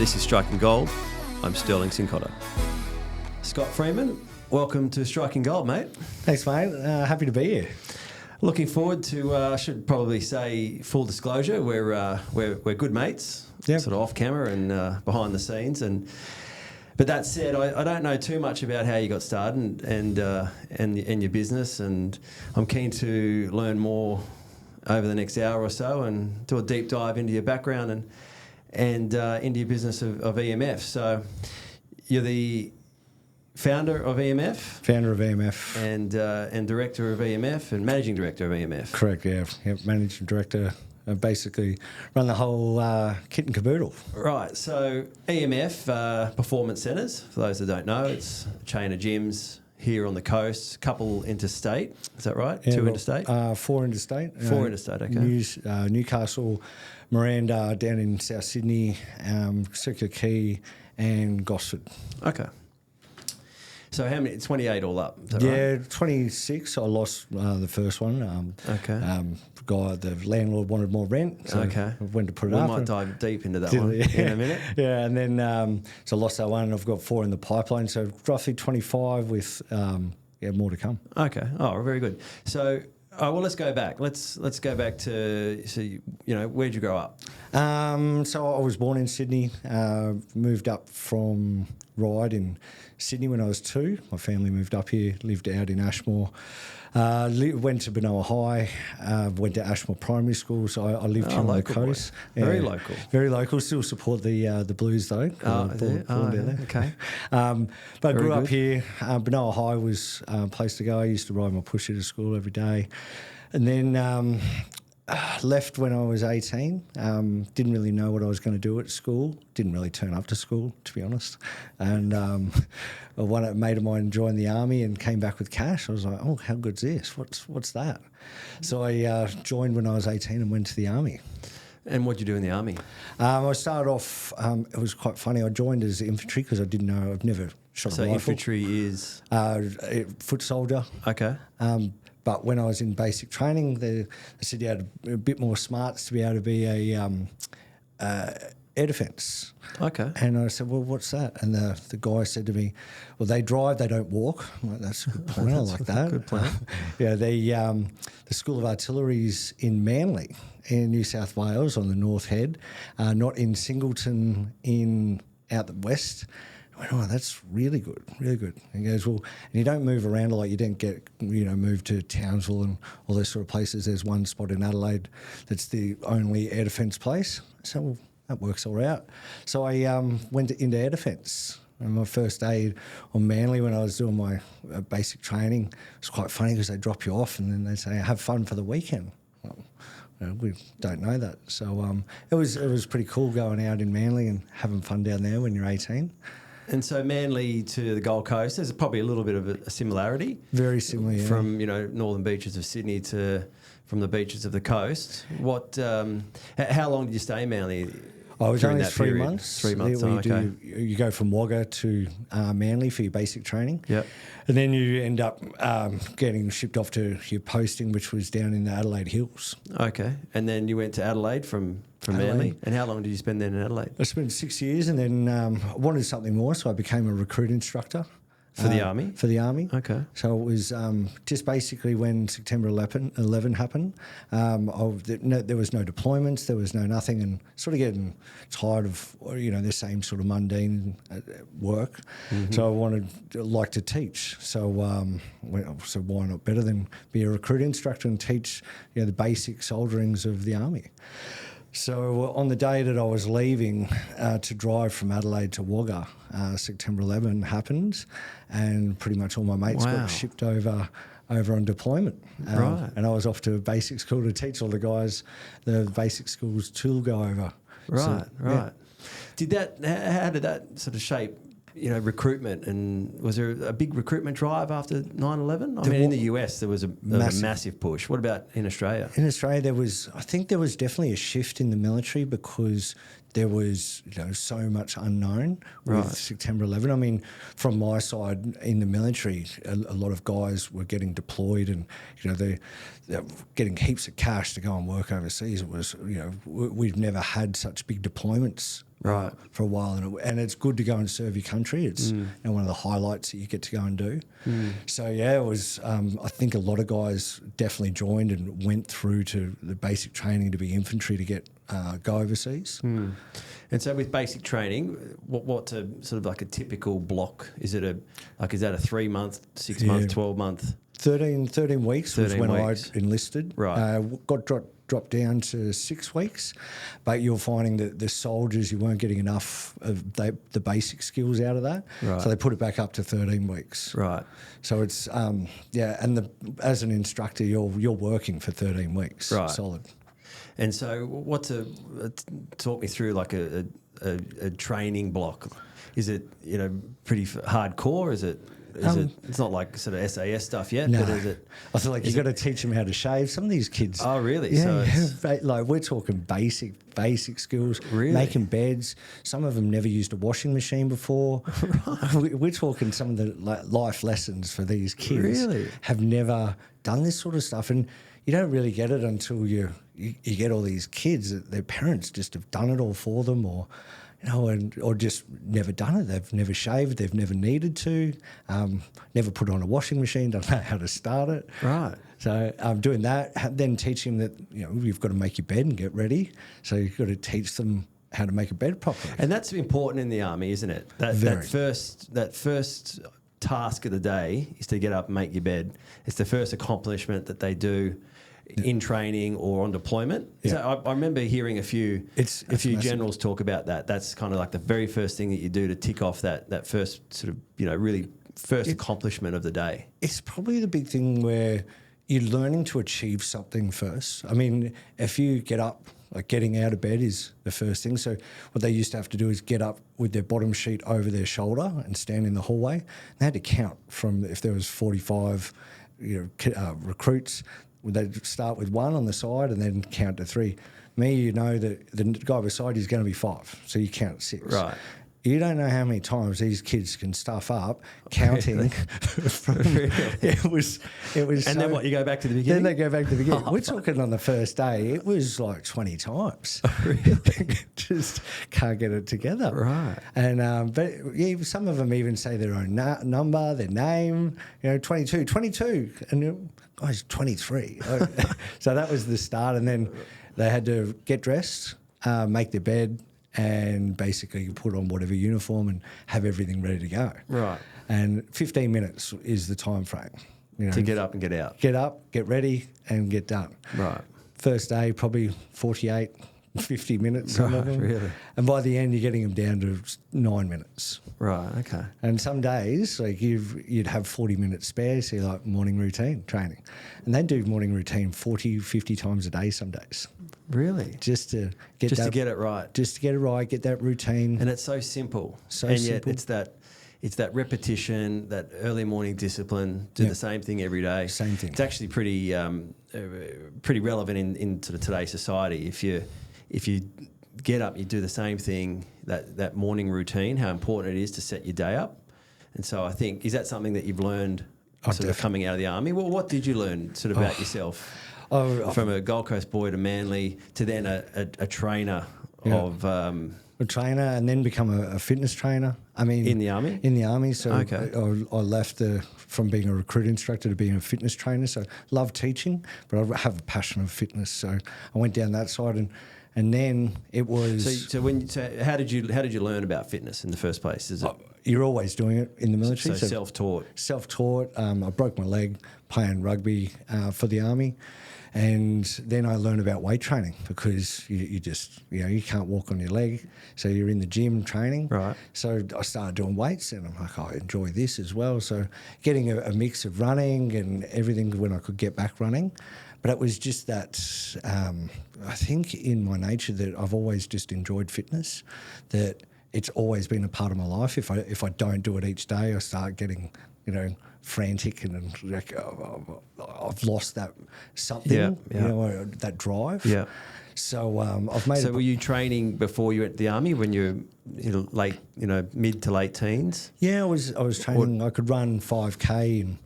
This is Striking Gold. I'm Sterling Sincotta. Scott Freeman, welcome to Striking Gold, mate. Thanks, mate. Happy to be here. Looking forward to, I should probably say, full disclosure, we're good mates, Yep. sort of off camera and behind the scenes. But that said, I don't know too much about how you got started and your business, and I'm keen to learn more over the next hour or so and do a deep dive into your background and into your business of EMF. So you're the founder of EMF? Founder of EMF. And director of EMF and managing director of EMF. Correct, yeah. Yep, managing director. Basically run the whole kit and caboodle. Right, so EMF Performance Centres, for those that don't know, it's a chain of gyms here on the coast, couple interstate, is that right? Yeah, Two interstate? 4 interstate. Four interstate, okay. Newcastle, Miranda down in South Sydney, Circular Quay and Gosford. Okay. So how many? 28 all up. Is that Yeah, right? 26. I lost the first one. Okay. The landlord wanted more rent, so Okay. I went to put it We up. might dive deep into that one in a minute. Yeah, and then so I lost that one. And I've got 4 in the pipeline, so roughly 25 with more to come. Okay. Oh, very good. So, let's go back. Let's go back to where'd you grow up? So I was born in Sydney. Moved up from Ryde in Sydney when I was 2. My family moved up here. Lived out in Ashmore. Went to Benoa High. Went to Ashmore Primary School. So I lived here on the coast. Yeah, very local. Very local. Still support the Blues though. Born down there. Okay. But I grew up here. Benoa High was a place to go. I used to ride my pusher to school every day. And then left when I was 18. Didn't really know what I was going to do at school. Didn't really turn up to school, to be honest. And one mate of mine joined the army and came back with cash. I was like, oh, how good's this? What's that? So I joined when I was 18 and went to the army. And what'd you do in the army? I started off, it was quite funny. I joined as infantry because I didn't know, I've never shot a rifle. So infantry is? Foot soldier. Okay. But when I was in basic training, they said you had a bit more smarts to be able to be a air defence. Okay. And I said, well, what's that? And the guy said to me, well, they drive, they don't walk. I'm like, that's a good plan. I like that. Good plan. Yeah, the School of Artillery's in Manly in New South Wales on the North Head, not in Singleton out the west. I went, oh, that's really good, really good. And he goes, well, and you don't move around a lot. You don't get, moved to Townsville and all those sort of places. There's one spot in Adelaide that's the only air defence place. So, well, that works all right. So I went into air defence. And my first day on Manly when I was doing my basic training, it was quite funny because they drop you off and then they say, have fun for the weekend. Well, we don't know that. So it was pretty cool going out in Manly and having fun down there when you're 18. And so Manly to the Gold Coast, there's probably a little bit of a similarity. Very similar, yeah. From, northern beaches of Sydney from the beaches of the coast. How long did you stay in Manly? I was only that 3 period? months. 3 months, okay. You go from Wagga to Manly for your basic training. Yep. And then you end up getting shipped off to your posting, which was down in the Adelaide Hills. Okay. And then you went to Adelaide from Adelaide. Manly. And how long did you spend then in Adelaide? I spent 6 years and then I wanted something more, so I became a recruit instructor. For the Army? For the Army. Okay. So it was just basically when September 11 happened, there was no deployments, there was no nothing, and sort of getting tired of, the same sort of mundane work. Mm-hmm. So I like to teach. So so why not better than be a recruit instructor and teach the basic soldierings of the Army. So on the day that I was leaving to drive from Adelaide to Wagga, September 11 happened, and pretty much all my mates got shipped over on deployment. Right. And I was off to basic school to teach all the guys the basic school's tool go over. Right, so, right. Yeah. How did that sort of shape recruitment, and was there a big recruitment drive after 9/11? I mean, in the US there was a massive push. What about in Australia? In Australia, I think there was definitely a shift in the military because there was so much unknown with September 11. I mean, from my side in the military, a lot of guys were getting deployed, and they're getting heaps of cash to go and work overseas. It was we've never had such big deployments for a while, and it's good to go and serve your country. It's one of the highlights that you get to go and do. So it was. I think a lot of guys definitely joined and went through to the basic training to be infantry to get go overseas. And so with basic training, what's a sort of like a typical block? Is that a 3 month, 6 month, 12 month? 13 weeks 13 was when weeks. I enlisted. Right. Got dropped down to 6 weeks, but you're finding that the soldiers, you weren't getting enough of the basic skills out of that. Right. So they put it back up to 13 weeks. Right. So it's, and as an instructor, you're working for 13 weeks. Solid. And so talk me through like a training block. Is it, pretty hardcore? Is it, it's not like sort of SAS stuff yet, but is it? I feel like you've got to teach them how to shave. Some of these kids. Oh, really? Yeah, like we're talking basic skills. Really? Making beds. Some of them never used a washing machine before. We're talking some of the life lessons for these kids. Really? Have never done this sort of stuff, and you don't really get it until you get all these kids that their parents just have done it all for them, or or just never done it. They've never shaved. They've never needed to. Never put on a washing machine. Don't know how to start it. Right. So doing that, then teaching them that you've got to make your bed and get ready. So you've got to teach them how to make a bed properly. And that's important in the army, isn't it? That first task of the day is to get up and make your bed. It's the first accomplishment that they do in training or on deployment. Yeah. So I remember hearing a few generals talk about that. That's kind of like the very first thing that you do to tick off that first sort of, really first accomplishment of the day. It's probably the big thing where you're learning to achieve something first. I mean, if you get up, like getting out of bed is the first thing. So what they used to have to do is get up with their bottom sheet over their shoulder and stand in the hallway. They had to count from, if there was 45 recruits, they'd start with 1 on the side and then count to 3. That the guy beside you is going to be 5, so you count 6. Right. You don't know how many times these kids can stuff up counting. Really? It was. And then what? You go back to the beginning. Then they go back to the beginning. We're talking on the first day. It was like 20 times. Really? Just can't get it together. Right. And but some of them even say their own number, their name. 22, and guys, 23. So that was the start, and then they had to get dressed, make their bed, and basically you put on whatever uniform and have everything ready to go. Right. And 15 minutes is the time frame. To get up and get out. Get up, get ready, and get done. Right. First day, probably 48, 50 minutes, some of them. Really? And by the end, you're getting them down to 9 minutes. Right, okay. And some days, like you'd have 40 minutes spare, so you're like morning routine training. And they do morning routine 40, 50 times a day some days. Really? Just to get it right. Just to get it right, get that routine. And it's so simple. Yet it's that repetition, that early morning discipline, do the same thing every day. Same thing. It's actually pretty relevant in sort of today's society. If you get up, you do the same thing, that morning routine, how important it is to set your day up. And so I think, is that something that you've learned sort of coming out of the army? Well, what did you learn sort of about yourself? From a Gold Coast boy to Manly to then a trainer of... a trainer and then become a fitness trainer. I mean... In the army? In the army. So okay. I left from being a recruit instructor to being a fitness trainer. So love teaching, but I have a passion of fitness. So I went down that side and then it was... So how did you learn about fitness in the first place? Is it... You're always doing it in the military. So self-taught. Self-taught. I broke my leg playing rugby for the army. And then I learned about weight training because you just, you can't walk on your leg. So you're in the gym training. Right. So I started doing weights and I'm like, I enjoy this as well. So getting a mix of running and everything when I could get back running. But it was just that, I think in my nature that I've always just enjoyed fitness, that it's always been a part of my life. If I don't do it each day, I start getting, frantic and like, I've lost that something, that drive. Yeah. So I've made. So were you training before you went to the army when you were late, mid to late teens? Yeah, I was training. I could run 5K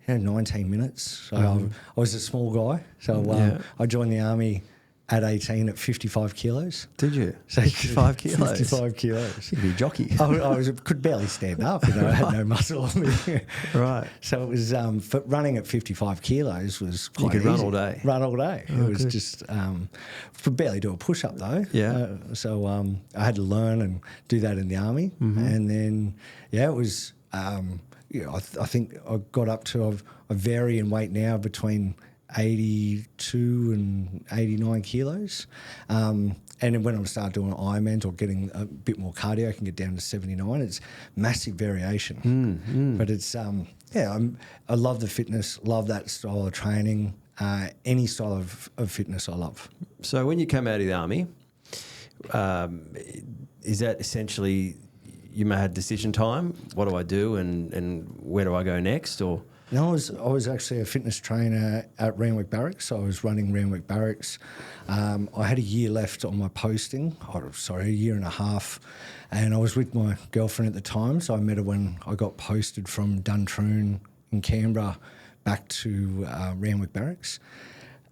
in 19 minutes. So I was a small guy. So I joined the army at 18 at 55 kilos. Did you? So 55 kilos? 55 kilos. You'd be a jockey. Could barely stand up. I had no muscle on me. Right. So it was running at 55 kilos was quite You could easy. run all day. Run all day. Oh, it was good. just could barely do a push up though. Yeah. So I had to learn and do that in the army, and then it was. I think I got up to I vary in weight now between 82 and 89 kilos. And then when I start doing Ironmans or getting a bit more cardio, I can get down to 79. It's massive variation. But it's, I love the fitness, love that style of training. Any style of fitness I love. So when you come out of the army, is that essentially you may have decision time? What do I do and where do I go next? Or No, I was actually a fitness trainer at Randwick Barracks. So I was running Randwick Barracks. I had a year left on my posting. A year and a half. And I was with my girlfriend at the time. So I met her when I got posted from Duntroon in Canberra back to Randwick Barracks.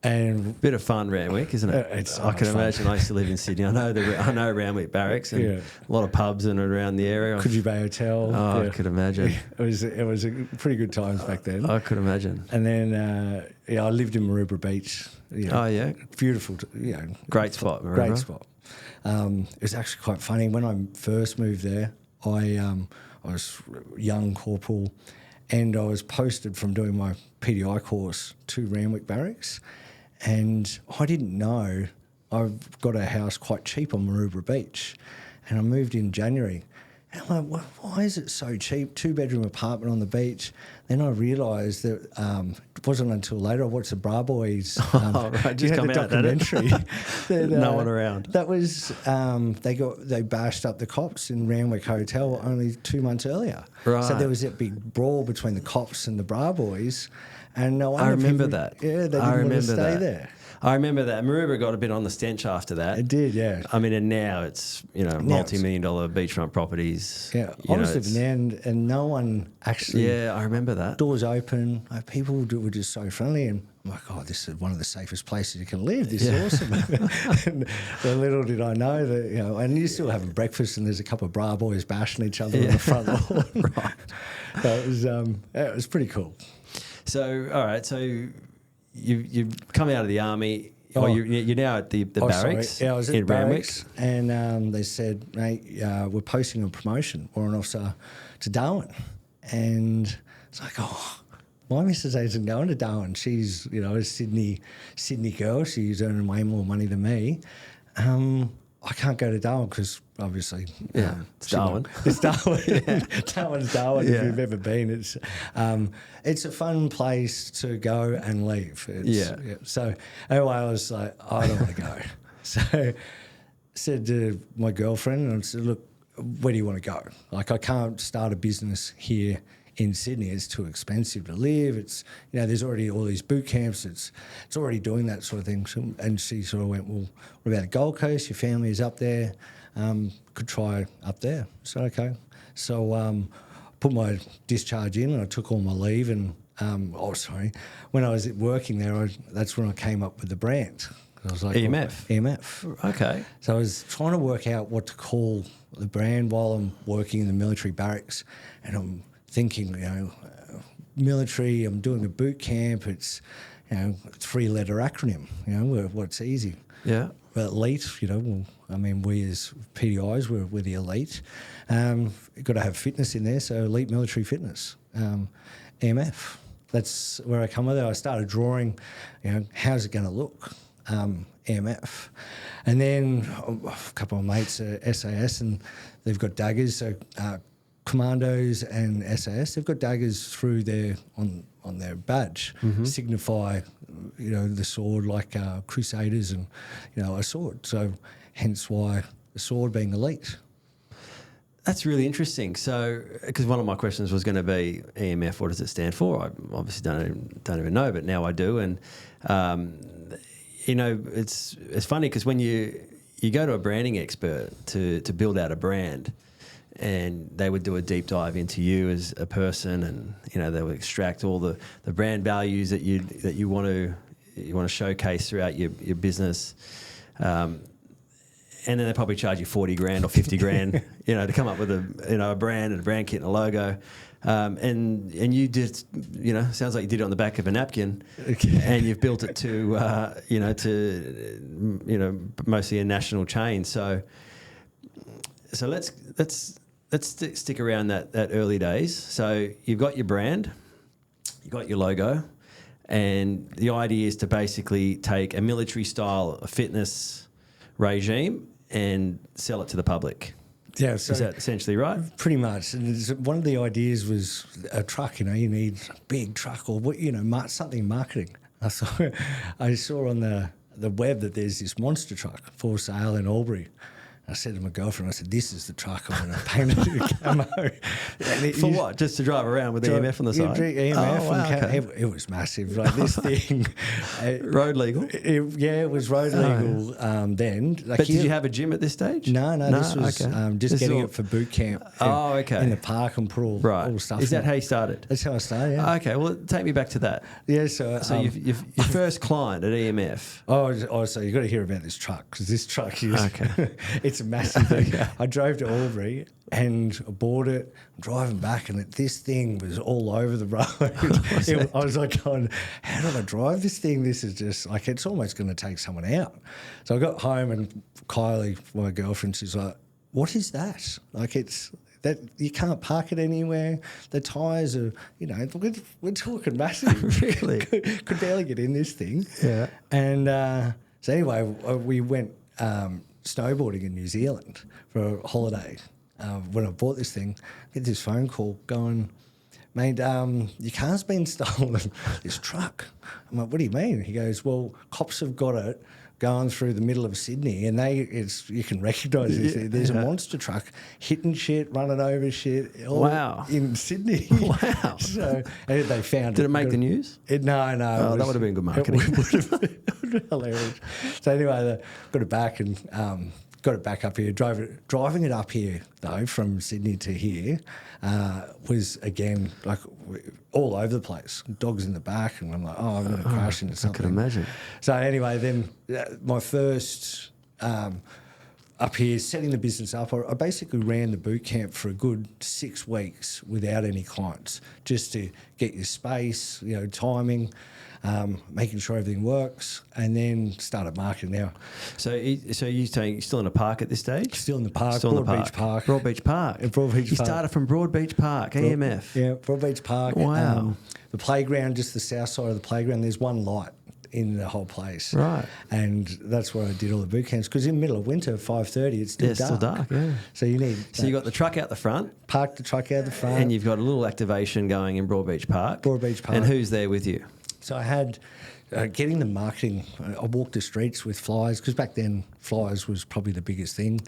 And bit of fun, Randwick, isn't it? It's so I can much fun. imagine. I used to live in Sydney. I know Randwick Barracks and a lot of pubs and around the area. Coogee Bay Hotel. Oh, I could imagine. It was a pretty good times back then. I could imagine. And then I lived in Maroubra Beach. Oh yeah, beautiful. Great spot, Maroubra. Great spot. It was actually quite funny when I first moved there. I was young corporal, and I was posted from doing my PDI course to Randwick Barracks. And I didn't know I've got a house quite cheap on Maroubra Beach. And I moved in January. And I'm like, why is it so cheap? 2-bedroom apartment on the beach. Then I realised that it wasn't until later I watched the Bra Boys. Just come the out, documentary. that, no one around. That was they bashed up the cops in Randwick Hotel only 2 months earlier. Right. So there was that big brawl between the cops and the Bra Boys. And no I remember that. Yeah, they didn't want to stay there. I remember that. Maroubra got a bit on the stench after that. It did, yeah. I mean, and now it's multi-million-dollar beachfront properties. Yeah, I was living there, and no one actually. Yeah, I remember that. Doors open, people were just so friendly, and I'm like, oh, this is one of the safest places you can live. This is awesome. And little did I know that, and you're still having breakfast, and there's a couple of Bra Boys bashing each other on the front lawn. Right. So it was pretty cool. So, all right, so you've come out of the army. You're now at the barracks. Sorry. Yeah, I was at in Barracks, and they said, mate, we're posting a promotion, warrant officer, to Darwin. And it's like, my missus isn't going to Darwin. She's, a Sydney girl. She's earning way more money than me. I can't go to Darwin because obviously, it's Darwin. It's Darwin. Darwin's Darwin. Yeah. If you've ever been, it's a fun place to go and leave. So anyway, I was like, I don't want to go. So I said to my girlfriend, and I said, look, where do you want to go? Like, I can't start a business here in Sydney. It's too expensive to live. It's, there's already all these boot camps. It's already doing that sort of thing. So, and she sort of went, well, what about the Gold Coast? Your family is up there. Could try up there. So, okay. So put my discharge in, and I took all my leave. And, when I was working there, that's when I came up with the brand. I was like, EMF? EMF. Okay. So I was trying to work out what to call the brand while I'm working in the military barracks, and I'm thinking, military, I'm doing a boot camp, it's, 3-letter acronym, what's easy. Yeah. But elite, we as PDIs, we're the elite. You've got to have fitness in there, so elite military fitness. EMF, that's where I come with it. I started drawing, how's it going to look? EMF. And then a couple of mates are SAS, and they've got daggers, so Commandos and SAS, they've got daggers through their on their badge, signify, the sword, like Crusaders and, a sword. So hence why the sword being elite. That's really interesting. So, because one of my questions was going to be EMF, what does it stand for? I obviously don't even know, but now I do. And you know, it's funny because when you go to a branding expert to build out a brand, and they would do a deep dive into you as a person, and you know, they would extract all the brand values that you want to showcase throughout your business, and then they probably charge you $40,000 or $50,000, you know, to come up with a brand and a brand kit and a logo. And you did, you know, sounds like you did it on the back of a napkin, and you've built it to mostly a national chain. So let's stick around that early days. So you've got your brand, you've got your logo, and the idea is to basically take a military style fitness regime and sell it to the public. Yeah, so is that essentially right? Pretty much. And one of the ideas was a truck. You know, you need a big truck or something marketing. I saw on the web that there's this monster truck for sale in Albury. I said to my girlfriend, I said, "This is the truck I'm going to paint it to camo." For what? Just to drive around with EMF on the side? EMF. Oh, wow, okay. It was massive. Like this thing. Road legal? It was road legal then. Like, but did you have a gym at this stage? No, this was okay. just getting it for boot camp. In the park and put all the stuff. Is that how you started? That's how I started, yeah. Okay, well, take me back to that. Yeah, so your first client at EMF. Oh, so you've got to hear about this truck, because this truck is... Okay. It's a massive thing. Okay. I drove to Albury and bought it, driving back, and this thing was all over the road. I was like going, how do I drive this thing? This is just like, it's almost going to take someone out. So I got home, and Kylie, my girlfriend, she's like, what is that? Like, it's that you can't park it anywhere. The tyres are, you know, we're talking massive. Really? Could barely get in this thing. Yeah. And so anyway, we went snowboarding in New Zealand for a holiday. When I bought this thing, I get this phone call going, "Mate, your car's been stolen, this truck." I'm like, "What do you mean?" He goes, "Well, cops have got it going through the middle of Sydney, and you can recognise this. There's a monster truck hitting shit, running over shit, all in Sydney." Wow. So and they found it. Did it make the news? No. Oh, that would have been good marketing. It would have been hilarious. So anyway, got it back and got it back up here. Driving it up here, though, from Sydney to here, was, again, like all over the place. Dogs in the back, and I'm like, oh, I'm going to crash into something. I could imagine. So anyway, then my first... up here, setting the business up, I basically ran the boot camp for a good 6 weeks without any clients, just to get your space, you know, timing, making sure everything works, and then started marketing now. So you're saying you're still in a park at this stage? Still in the park, Broadbeach Park. Broadbeach Park. You started from Broadbeach Park, EMF. Yeah, Broadbeach Park. Wow. The playground, just the south side of the playground, there's one light in the whole place. Right. And that's where I did all the boot camps, because in the middle of winter, 5:30, it's still dark. Still dark, yeah. So you need... So you got the truck out the front. Parked the truck out the front. And you've got a little activation going in Broadbeach Park. Broadbeach Park. And who's there with you? So I had... getting the marketing, I walked the streets with flyers, because back then flyers was probably the biggest thing.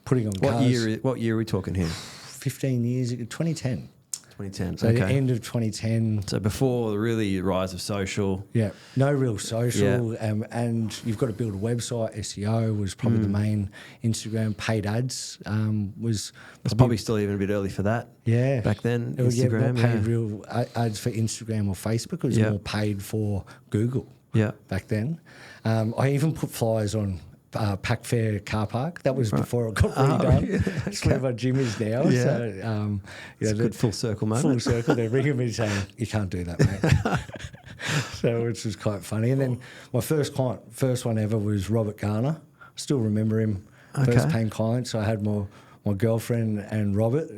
Putting on cars. What year are we talking here? 15 years ago, 2010. 2010. So the end of 2010. So before the really rise of social. Yeah, no real social. Yeah. And you've got to build a website. SEO was probably the main. Instagram, paid ads was... It's probably still even a bit early for that. Yeah. Back then, Instagram. Not paid real ads for Instagram or Facebook. It was more paid for Google. Yeah. Back then. I even put flyers on Pack Fair car park. That was before it got redone. That's where my gym is now. Yeah. So, it's a good full circle moment. Full circle. They're ringing me saying, "You can't do that, mate." So which was quite funny. And then my first client, first one ever, was Robert Garner. Still remember him. First paying client. So I had my girlfriend and Robert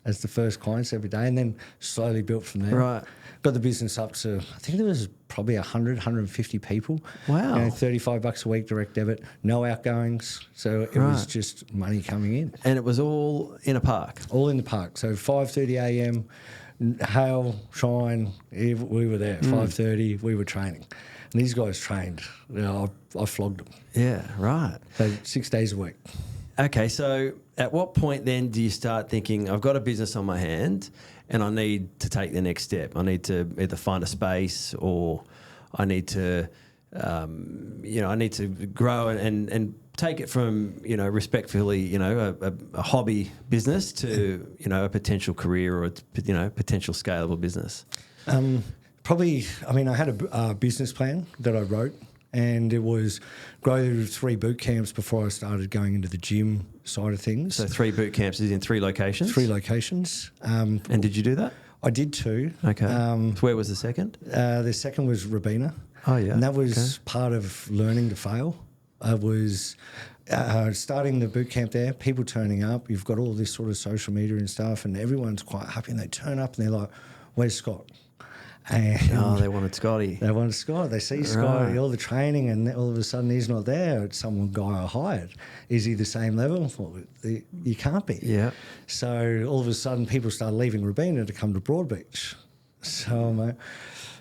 as the first clients every day, and then slowly built from there. Right. Got the business up to, I think there was probably 150 people. Wow. You know, $35 a week direct debit, no outgoings. So it was just money coming in. And it was all in a park? All in the park. So 5:30 a.m, hail, shine, we were there. 5:30, we were training. And these guys trained. You know, I flogged them. Yeah, right. So 6 days a week. Okay, so at what point then do you start thinking, I've got a business on my hand and I need to take the next step? I need to either find a space, or I need to I need to grow and take it from, respectfully, a hobby business to, a potential career or, potential scalable business? Probably, I had a business plan that I wrote, and it was grow 3 boot camps before I started going into the gym side of things. So 3 boot camps is in 3 locations? 3 locations. And did you do that? I did 2. Okay. So where was the second? The second was Robina. Oh, yeah. And that was part of learning to fail. I was starting the boot camp there, people turning up. You've got all this sort of social media and stuff, and everyone's quite happy, and they turn up and they're like, where's Scott? And they wanted Scotty. They wanted Scott. They see Scotty, all the training, and all of a sudden he's not there. It's some guy I hired. Is he the same level? Well, you can't be. Yeah. So all of a sudden people started leaving Robina to come to Broadbeach. So I'm like,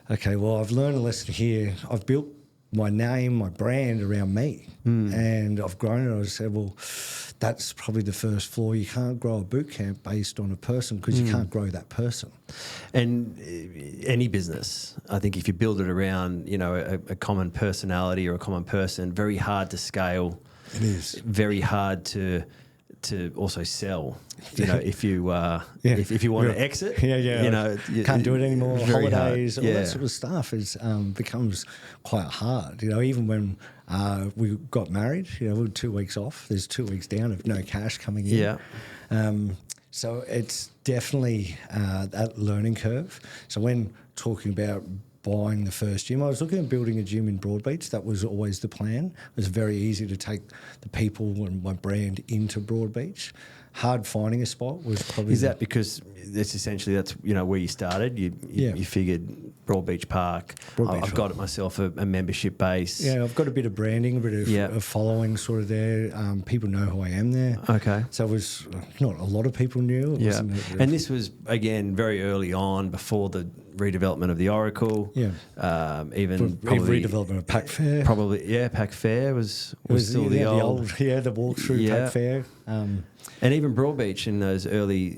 okay, well, I've learned a lesson here. I've built my name, my brand around me, and I've grown it. I said, well, that's probably the first flaw. You can't grow a boot camp based on a person because you can't grow that person. And any business, I think if you build it around, a common personality or a common person, very hard to scale. It is. Very hard to also sell. If you if you want to exit, you can't do it anymore. Holidays, hard. all that sort of stuff becomes quite hard. Even when we got married, we were 2 weeks off. There's 2 weeks down of no cash coming in. Yeah. So it's definitely that learning curve. So when talking about buying the first gym, I was looking at building a gym in Broadbeach. That was always the plan. It was very easy to take the people and my brand into Broadbeach. Hard finding a spot was probably... Is that because that's where you started? You figured Broadbeach Park. I've got it myself, a membership base. Yeah, I've got a bit of branding, a bit of a following sort of there. People know who I am there. Okay. So it was not a lot of people knew. Yeah. And this was, again, very early on before the redevelopment of the Oracle. Yeah. Even probably... redevelopment of Pack Fair. Probably, yeah, Pack Fair was still the old... the walkthrough Pack Fair. And even Broadbeach in those early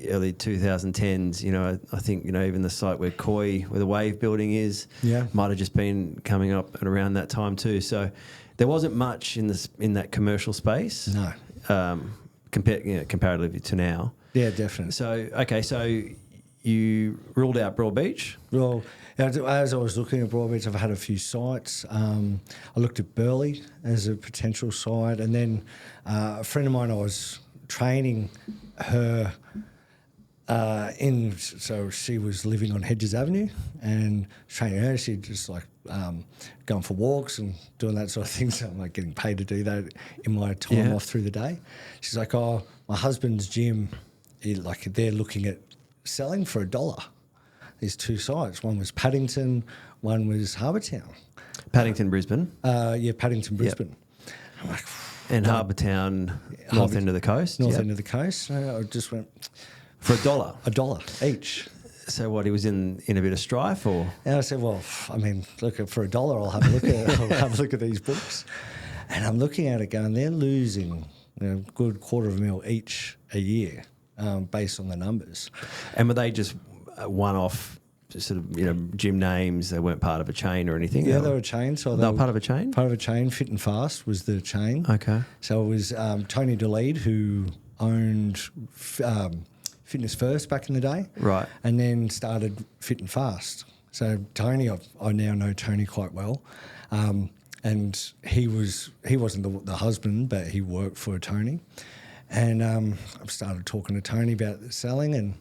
2010s, I think, even the site where where the Wave building is, might have just been coming up at around that time too. So there wasn't much in that commercial space. No. Comparatively to now. Yeah, definitely. So you ruled out Broadbeach? Well, as I was looking at Broadbeach, I've had a few sites. I looked at Burleigh as a potential site, and then a friend of mine, I was training her so she was living on Hedges Avenue, and training her, she'd just going for walks and doing that sort of thing. So I'm getting paid to do that in my time off through the day. She's like, oh, my husband's gym, they're looking at selling for $1. There's 2 sites. One was Paddington, one was Harbour Town. Paddington, Brisbane? Paddington, Brisbane. Yep. I'm like... And Harbour Town, north end of the coast? North end of the coast. I just went... For $1? $1 each. So what, he was in a bit of strife, or...? And I said, well, look, for $1 I'll have a look at I'll have a look at these books. And I'm looking at it going, they're losing a good $250,000 each a year based on the numbers. And were they just one-off sort of, gym names? They weren't part of a chain or anything? Yeah, they were a chain. So they were part of a chain? Part of a chain. Fit and Fast was the chain. Okay. So it was Tony DeLead, who owned Fitness First back in the day. Right. And then started Fit and Fast. So Tony, I now know Tony quite well. And he wasn't the husband, but he worked for Tony. And I started talking to Tony about selling,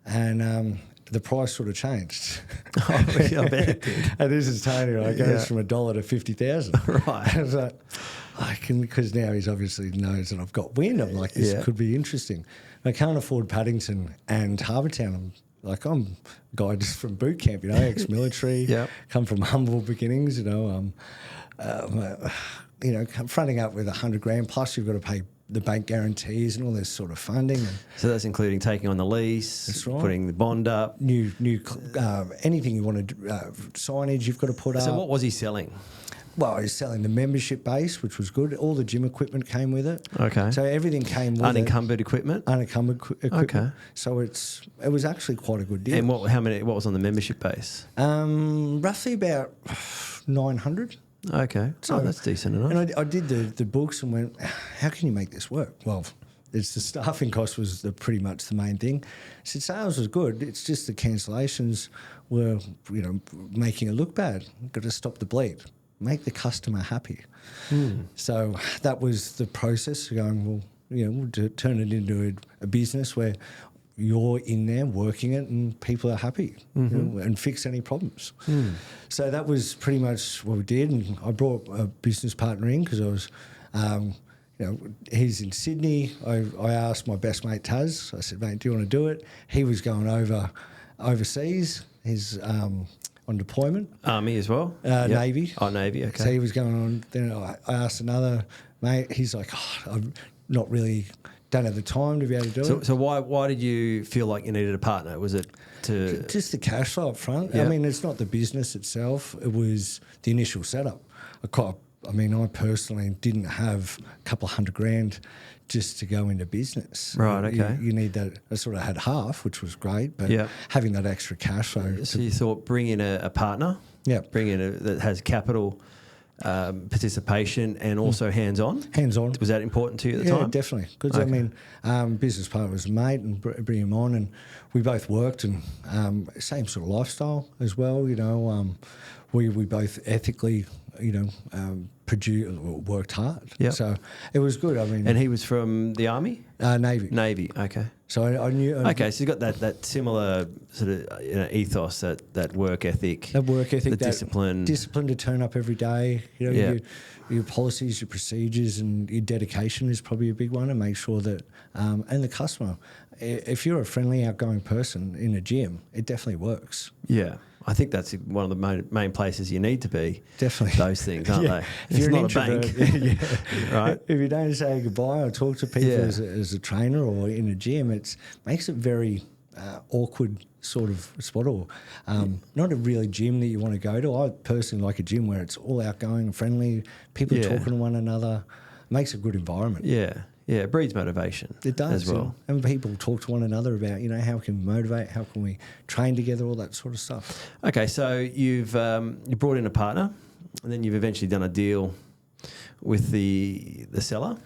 and the price sort of changed. Oh, I bet it did. And this is Tony, right? It goes from $1 to 50,000. Right. I was like, because now he's obviously knows that I've got wind. I'm like, this could be interesting. I can't afford Paddington and Harbour Town. I'm a guy just from boot camp, ex-military, come from humble beginnings, fronting up with $100,000 plus you've got to pay the bank guarantees and all this sort of funding. So that's including taking on the lease, that's right, putting the bond up, new anything you want to signage you've got to put up. So what was he selling? Well, I was selling the membership base, which was good. All the gym equipment came with it. Okay. So everything came with Unencumbered equipment? equipment. Okay. So it was actually quite a good deal. And what was on the membership base? Roughly about 900. Okay. So, that's decent enough. And I did the books and went, how can you make this work? Well, it's the staffing cost was pretty much the main thing. I said sales was good. It's just the cancellations were, making it look bad. Got to stop the bleed. Make the customer happy. So that was the process. Going, we'll turn it into a business where you're in there working it and people are happy and fix any problems. So that was pretty much what we did. And I brought a business partner in because I was, he's in Sydney. I asked my best mate Taz. I said, mate, do you want to do it? He was going overseas. He's on deployment. Army as well? Navy. Oh, Navy, okay. So he was going on. Then I asked another mate. He's like, I'm not really... don't have the time to be able to do it. So why did you feel like you needed a partner? Was it to... Just the cash flow up front. Yeah. I mean, it's not the business itself. It was the initial setup. I personally didn't have a couple of $100,000 just to go into business. Right, okay. You need that. I sort of had half, which was great, but having that extra cash flow. So you thought bring in a partner? Yeah. Bring in that has capital... participation and also hands-on? Hands-on. Was that important to you at the time? Yeah, definitely. Because, business partner was a mate and bring him on and we both worked and same sort of lifestyle as well, we both ethically, worked hard. Yep. So it was good. And he was from the Army? Navy. Navy, okay. So I knew... okay, so you've got that similar sort of ethos, that work ethic. That work ethic. The discipline. Discipline to turn up every day. Your policies, your procedures and your dedication is probably a big one, and make sure that... and the customer. If you're a friendly, outgoing person in a gym, it definitely works. Yeah. I think that's one of the main places you need to be. Definitely. Those things, aren't they? If you're not an a bank. Right? If you don't say goodbye or talk to people as a trainer or in a gym, it makes it very awkward sort of spot, or not a really gym that you want to go to. I personally like a gym where it's all outgoing and friendly, people talking to one another. It makes a good environment. Yeah. Yeah, it breeds motivation. It does as well. And people talk to one another about, how can we motivate, how can we train together, all that sort of stuff. Okay, so you've you brought in a partner, and then you've eventually done a deal with the seller,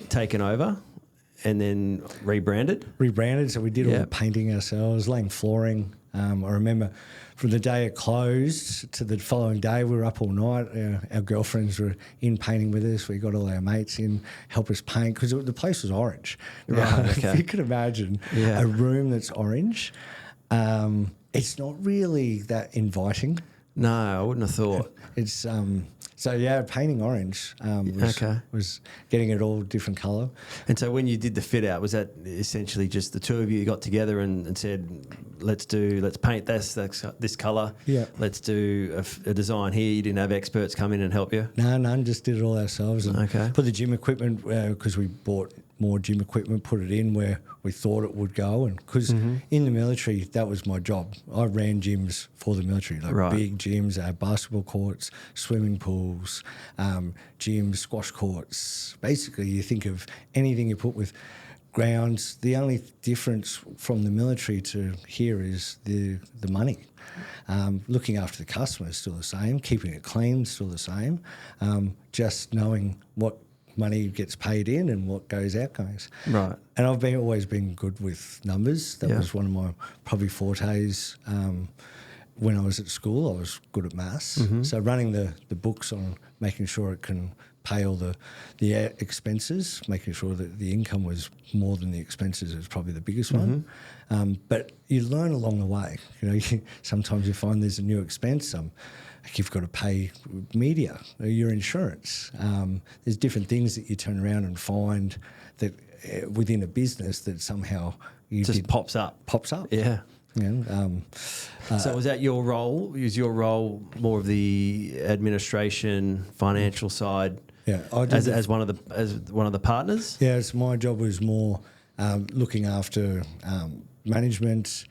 taken over, and then rebranded. So we did all the painting ourselves, laying flooring. I remember from the day it closed to the following day, we were up all night. Our girlfriends were in painting with us. We got all our mates in, help us paint, because the place was orange. Right, okay. If you could imagine a room that's orange, it's not really that inviting. No, I wouldn't have thought. It's painting orange was getting it all different colour. And so when you did the fit out, was that essentially just the two of you got together and said, let's paint this colour. Yeah. Let's do a design here. You didn't have experts come in and help you? No, none. Just did it all ourselves. And put the gym equipment, because we bought more gym equipment, put it in where we thought it would go. And because in the military, that was my job. I ran gyms for the military, big gyms, basketball courts, swimming pools, gyms, squash courts. Basically, you think of anything you put with grounds. The only difference from the military to here is the money. Looking after the customer is still the same. Keeping it clean is still the same. Just knowing what money gets paid in and what goes out goes. Right. And I've always been good with numbers. That was one of my probably fortes. When I was at school, I was good at maths. So running the books on making sure it can pay all the expenses, making sure that the income was more than the expenses is probably the biggest one. But you learn along the way. Sometimes you find there's a new expense. You've got to pay media, your insurance. There's different things that you turn around and find that within a business that somehow pops up. Yeah. So was that your role? Was your role more of the administration, financial side? Yeah, as one of the partners. Yeah, my job was more looking after management,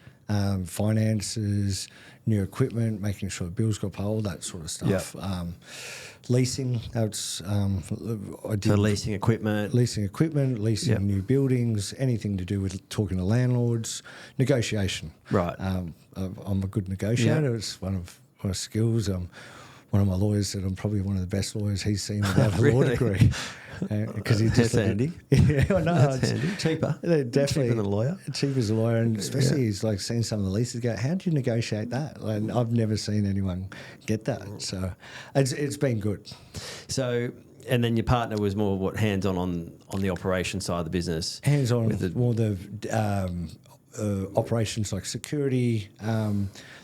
finances, new equipment, making sure bills got paid, all that sort of stuff. Leasing, that's I did So leasing equipment. leasing new buildings, anything to do with talking to landlords, negotiation. Right. I'm a good negotiator. Yeah. It's one of my skills. One of my lawyers said I'm probably one of the best lawyers he's seen without a law Really? degree. Because he just That's handy. Yeah, I know. That's it's- handy. Cheaper. Definitely Cheaper than a lawyer. Cheap as a lawyer, and especially he's like seen some of the leases. Go, how do you negotiate that? And I've never seen anyone get that. So it's been good. So, and then your partner was more hands-on on the operation side of the business. Hands on with more the operations like security,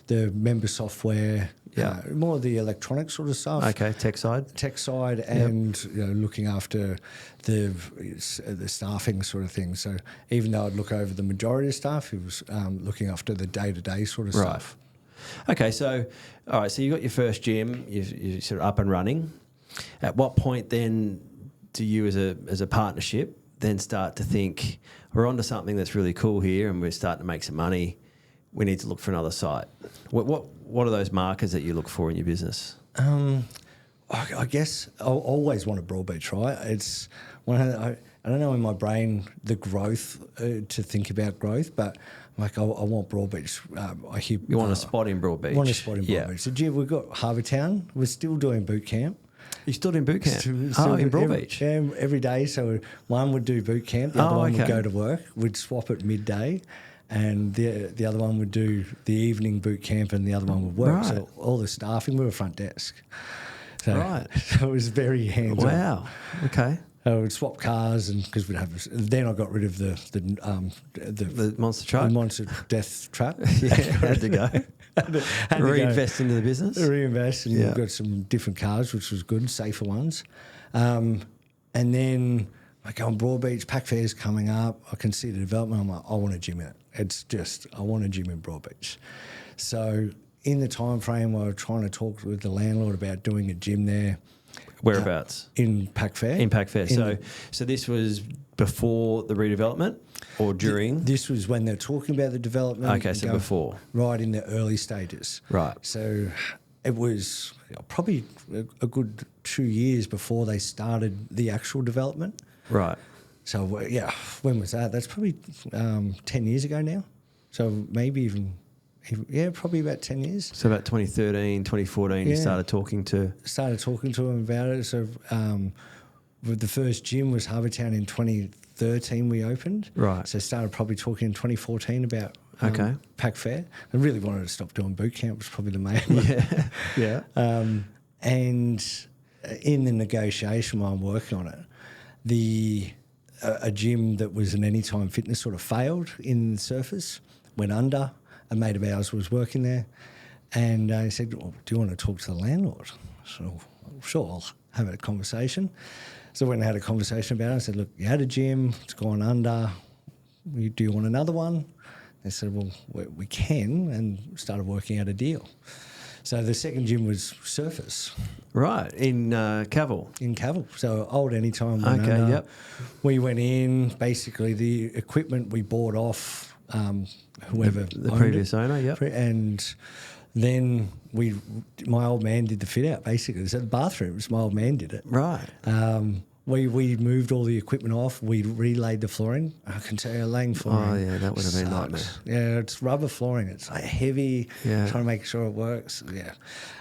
the member software. Yeah. More of the electronic sort of stuff. Okay, tech side. And looking after the staffing sort of thing. So even though I'd look over the majority of staff, he was looking after the day-to-day sort of stuff. Okay, so all right, so you got your first gym, you're sort of up and running. At what point then do you as a partnership then start to think we're onto something that's really cool here and we're starting to make some money? We need to look for another site. What are those markers that you look for in your business? I guess I always wanted Broadbeach, right? It's one of I don't know in my brain the growth to think about growth, but like I want Broadbeach. I hear You want a spot in Broadbeach. Want a spot in Broadbeach. So gee, we've got Harbour Town. We're still doing boot camp. You're still doing boot camp? Still in do Broadbeach? every day. So one would do boot camp, the other one would okay. go to work. We'd swap at midday. And the other one would do the evening boot camp and the other one would work. Right. So all the staffing, we were front desk. So, Right. so it was very hands-on. Wow. Okay. I would swap cars, and because we'd have. Then I got rid of the monster truck? the monster death trap. Yeah, had to go. Had to Reinvest into the business? Reinvest, and Yeah. we've got some different cars, which was good, safer ones. And then I go on Broadbeach, Pack Fair's coming up. I can see the development. I'm like, I want a gym in it. It's just, I want a gym in Broadbeach. So in the time frame where I was trying to talk with the landlord about doing a gym there. Whereabouts? In Pack Fair. In Pack Fair. So this was before the redevelopment or during? This was when they're talking about the development. Okay, so before. Right in the early stages. Right. So it was probably a good 2 years before they started the actual development. Right. So, yeah, when was that? That's probably 10 years ago now. So maybe even probably about 10 years. So about 2013, 2014, you started talking to... Started talking to them about it. So the first gym was Harbour Town in 2013 we opened. Right. So started probably talking in 2014 about Pack Fair. I really wanted to stop doing boot camp, was probably the main one. Yeah. And in the negotiation while I'm working on it, a gym that was an Anytime Fitness sort of failed in the surface, went under. A mate of ours was working there, and he said, well, do you want to talk to the landlord? So, sure, I'll have a conversation. So I went and had a conversation about it. I said, look, you had a gym, it's gone under. Do you want another one? They said, well, we can, and started working out a deal. So the second gym was surface. Right, in Cavill. In Cavill. So old Anytime went Okay, under. yep. We went in, basically the equipment we bought off whoever The owned previous it. owner, yep. And then my old man did the fit out, basically. So the bathrooms, my old man did it. Right. We moved all the equipment off. We relayed the flooring. I can tell you, laying flooring. Oh, yeah, that would have been a nightmare. Yeah, it's rubber flooring. It's like heavy. Yeah. Trying to make sure it works. Yeah,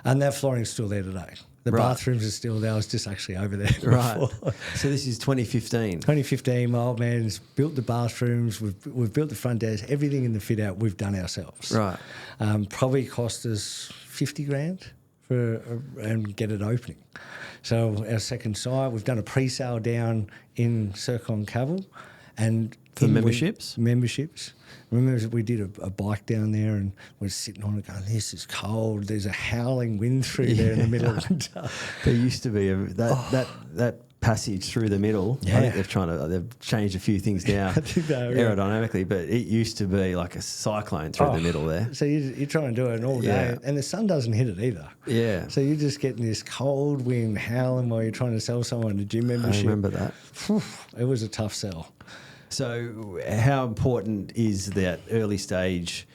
and that flooring's still there today. The bathrooms are still there. I was just actually over there. Right. Before. So this is 2015. 2015, my old man's built the bathrooms. We've built the front desk. Everything in the fit out we've done ourselves. Right. Probably cost us $50,000 and get it opening. So our second site, we've done a pre-sale down in Circon Cavill, and For memberships? Memberships. Remember, we did a bike down there, and we're sitting on it going, "This is cold." There's a howling wind through there in the middle of the day. There used to be that passage through the middle. Yeah. I think they've changed a few things now I think they are, yeah. aerodynamically, but it used to be like a cyclone through the middle there. So you're trying to do it all day, Yeah. and the sun doesn't hit it either. Yeah. So you're just getting this cold wind howling while you're trying to sell someone a gym I membership. remember that. It was a tough sell. So how important is that early stage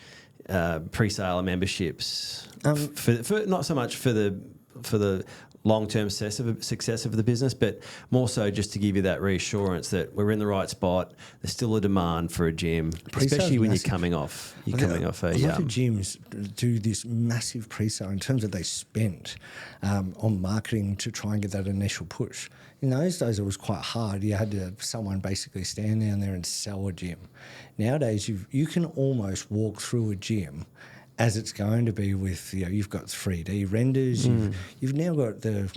pre-sale memberships for not so much for the long-term success of the business, but more so just to give you that reassurance that we're in the right spot. There's still a demand for a gym, especially when you're coming off. A lot of gyms do this massive pre-sale in terms of they spend on marketing to try and get that initial push. In those days, it was quite hard. You had to have someone basically stand down there and sell a gym. Nowadays, you can almost walk through a gym as it's going to be with, you've got 3D renders, you've now got the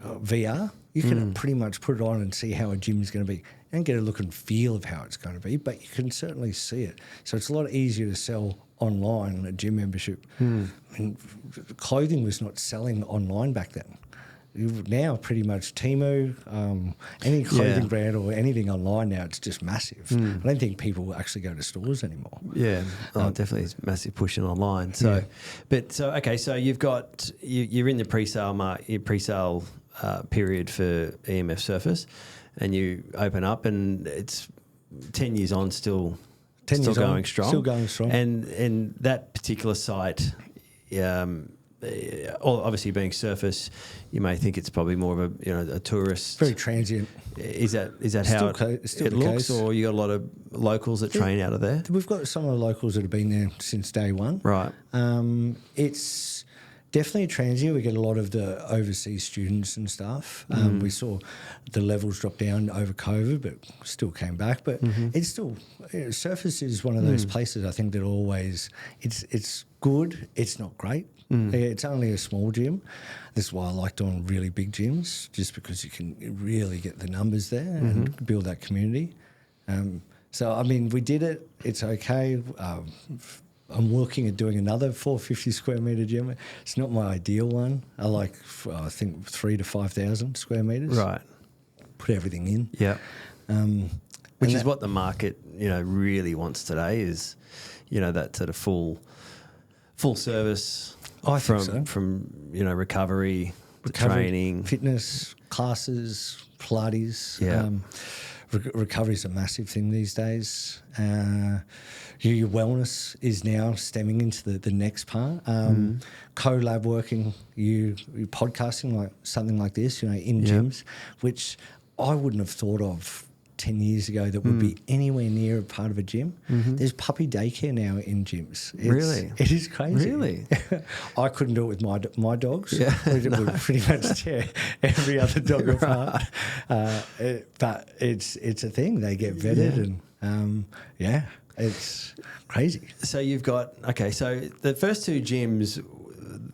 VR. You can pretty much put it on and see how a gym is going to be and get a look and feel of how it's going to be, but you can certainly see it. So it's a lot easier to sell online a gym membership. I mean, clothing was not selling online back then. Now, pretty much Temu, any clothing brand or anything online now, it's just massive. I don't think people actually go to stores anymore. Yeah, definitely, it's massive pushing online. So, okay, so you've got you're in the pre-sale period for EMF Surface, and you open up, and it's 10 years on, still going strong, and that particular site. Obviously, being surface, you may think it's probably more of a tourist. Very transient. Is that how it looks, or you got a lot of locals that train out of there? We've got some of the locals that have been there since day one. Right. It's definitely transient. We get a lot of the overseas students and stuff. We saw the levels drop down over COVID, but still came back. But it's still surface is one of those places I think that always it's good. It's not great. It's only a small gym. That's why I like doing really big gyms, just because you can really get the numbers there and build that community. So, I mean, we did it. It's okay. I'm looking at doing another 450 square metre gym. It's not my ideal one. I like, I think, 3,000 to 5,000 square metres. Right. Put everything in. Yeah. Which is what the market, really wants today is, that sort of full service. I think so. From recovery to training, fitness classes, Pilates. Yeah. Recovery is a massive thing these days. Your wellness is now stemming into the next part. Co-lab working, you podcasting like something like this, in gyms, which I wouldn't have thought of 10 years ago that would be anywhere near a part of a gym. There's puppy daycare now in gyms. Really? It is crazy. Really? I couldn't do it with my dogs. Yeah, it would pretty much tear every other dog apart. But it's a thing. They get vetted and, it's crazy. So you've got, so the first two gyms,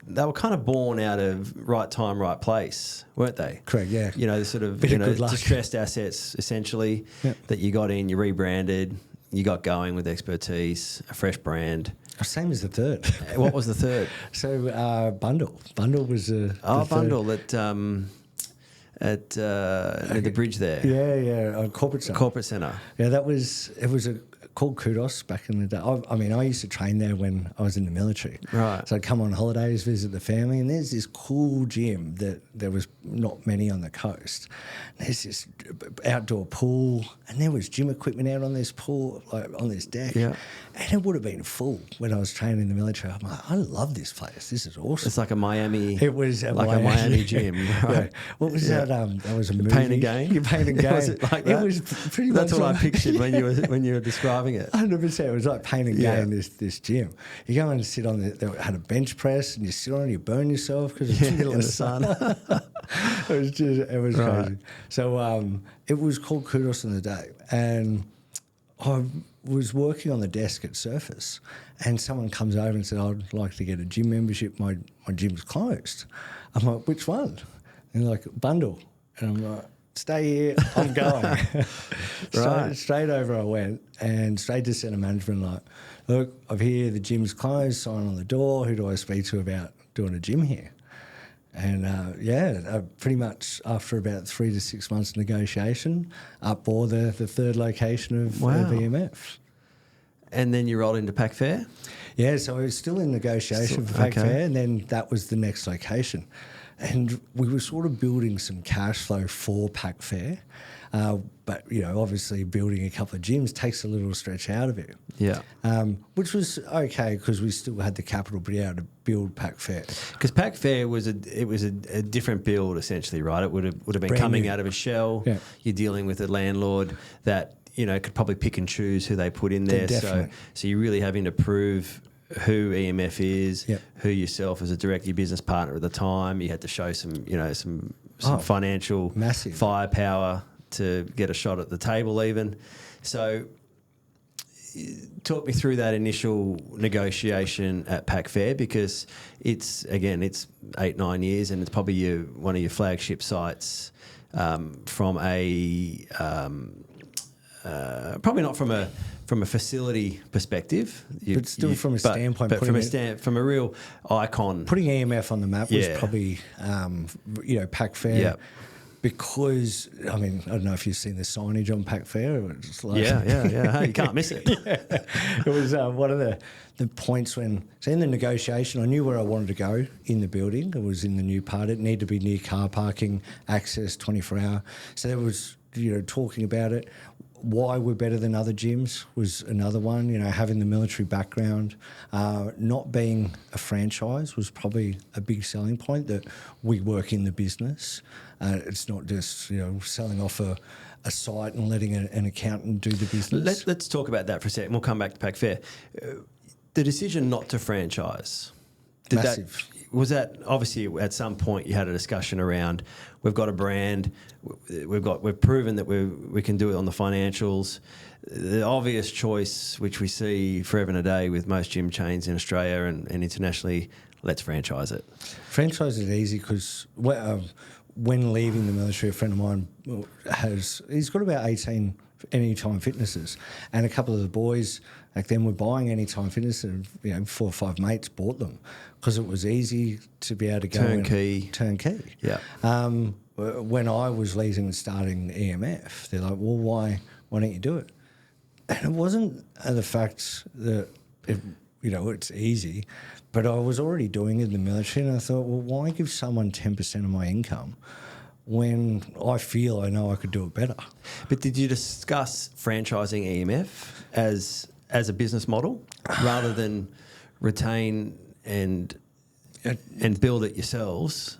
they were kind of born out of right time, right place, weren't they? Correct, yeah. The sort of good luck. distressed assets, essentially, that you got in, you rebranded, you got going with expertise, a fresh brand. Same as the third. What was the third? So Bundle. Bundle was the Bundle third. at the bridge there. Yeah, Corporate Centre. Corporate Centre. Yeah, it was called Kudos back in the day. I used to train there when I was in the military. Right. So I'd come on holidays, visit the family, and there's this cool gym that there was not many on the coast. There's this outdoor pool, and there was gym equipment out on this pool, like on this deck. Yeah. And it would have been full when I was training in the military. I'm like, I love this place. This is awesome. It's like a Miami. It was a Miami gym. Right? Yeah. What was that? That was a movie. Pain and Gain. You Pain and Gain. Was it like that? It was pretty much. That's what I pictured when you were describing it. 100%. It was like Pain and Gain. This gym. You go and sit on they had a bench press, and you sit on it, you burn yourself because it's in the sun. It was right. crazy. So it was called Kudos in the day, and I was working on the desk at Surface, and someone comes over and said, I'd like to get a gym membership. My gym's closed. I'm like, which one? And they're like, Bundle. And I'm like, stay here, I'm going. Straight over I went, and straight to centre management, like, look, I've here, the gym's closed, sign on the door, who do I speak to about doing a gym here? And pretty much after about 3 to 6 months negotiation, up bore the third location of EMF. And then you rolled into Pack Fair? Yeah, so I was still in negotiation for Pack Fair, and then that was the next location. And we were sort of building some cash flow for Pack Fair. But, obviously building a couple of gyms takes a little stretch out of it. Yeah. Which was okay because we still had the capital to be able to build Pack Fair. Because Pack Fair was a different build essentially, right? It would have been Brand coming new. out of a shell. Yeah. You're dealing with a landlord that could probably pick and choose who they put in there. Definitely. So you're really having to prove who EMF is, Yep. who yourself as a direct your business partner at the time. You had to show some financial massive firepower to get a shot at the table even. So talk me through that initial negotiation at Pack Fair, because it's 8-9 years and it's probably one of your flagship sites from a probably not from a facility perspective, But still from a standpoint, but from a real icon. Putting EMF on the map was Yeah. probably, Pack Fair. Yeah. Because, I don't know if you've seen the signage on Pack Fair. It's like Yeah. Hey, you can't miss it. It was one of the points when, so in the negotiation, I knew where I wanted to go in the building. It was in the new part. It needed to be near car parking, access 24-hour. So there was, talking about it. Why we're better than other gyms was another one. Having the military background, not being a franchise was probably a big selling point, that we work in the business. It's not just, selling off a site and letting an accountant do the business. Let's talk about that for a second. We'll come back to Pack Fair. The decision not to franchise, Massive. Was that obviously at some point you had a discussion around, we've got a brand, we've proven that we can do it on the financials. The obvious choice, which we see forever and a day with most gym chains in Australia and internationally, let's franchise it. Franchise is easy because when leaving the military, a friend of mine he's got about 18 Anytime Fitnesses, and a couple of the boys back then were buying Anytime Fitness, and 4 or 5 mates bought them because it was easy to be able to go turnkey. Yeah. When I was leaving and starting EMF, they're like, well, why don't you do it? And it wasn't the fact that it's easy, but I was already doing it in the military, and I thought, well, why give someone 10% of my income when I know I could do it better? But did you discuss franchising EMF as a business model rather than retain and build it yourselves?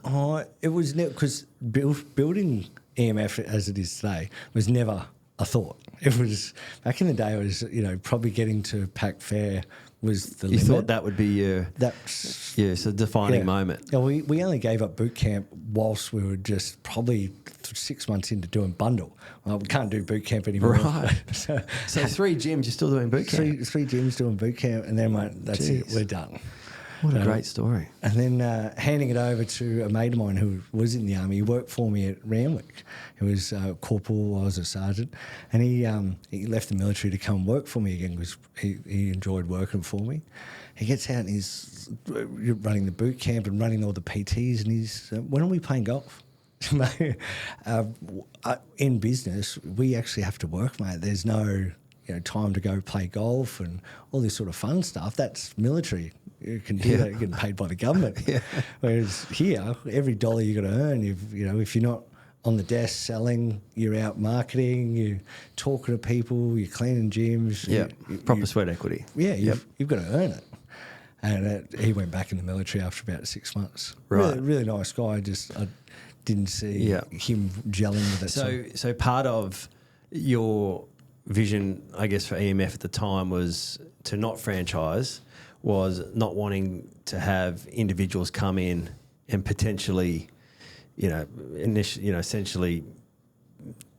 It was because building EMF as it is today was never a thought. It was back in the day. It was probably getting to Pack Fair was the limit. You thought that would be it's a defining moment. Yeah, we only gave up boot camp whilst we were just probably 6 months into doing bundle. Well, we can't do boot camp anymore. Right. so 3 gyms, you're still doing boot camp? Three gyms doing boot camp, and then that's it, we're done. What a great story. And then handing it over to a mate of mine who was in the army. He worked for me at Randwick. He was a corporal, I was a sergeant. And he left the military to come work for me again because he enjoyed working for me. He gets out and he's running the boot camp and running all the PTs, and he's, when are we playing golf? In business, we actually have to work, mate. There's no time to go play golf and all this sort of fun stuff. That's military. You can do that. You're getting paid by the government. Whereas here, every dollar you got to earn, if you're not on the desk selling, you're out marketing, you're talking to people, you're cleaning gyms. Yeah, proper sweat equity. Yeah, you've got to earn it. And he went back in the military after about 6 months. Right. Really, really nice guy. I didn't see him gelling with it. So part of your vision, I guess, for EMF at the time was to not franchise, was not wanting to have individuals come in and potentially, essentially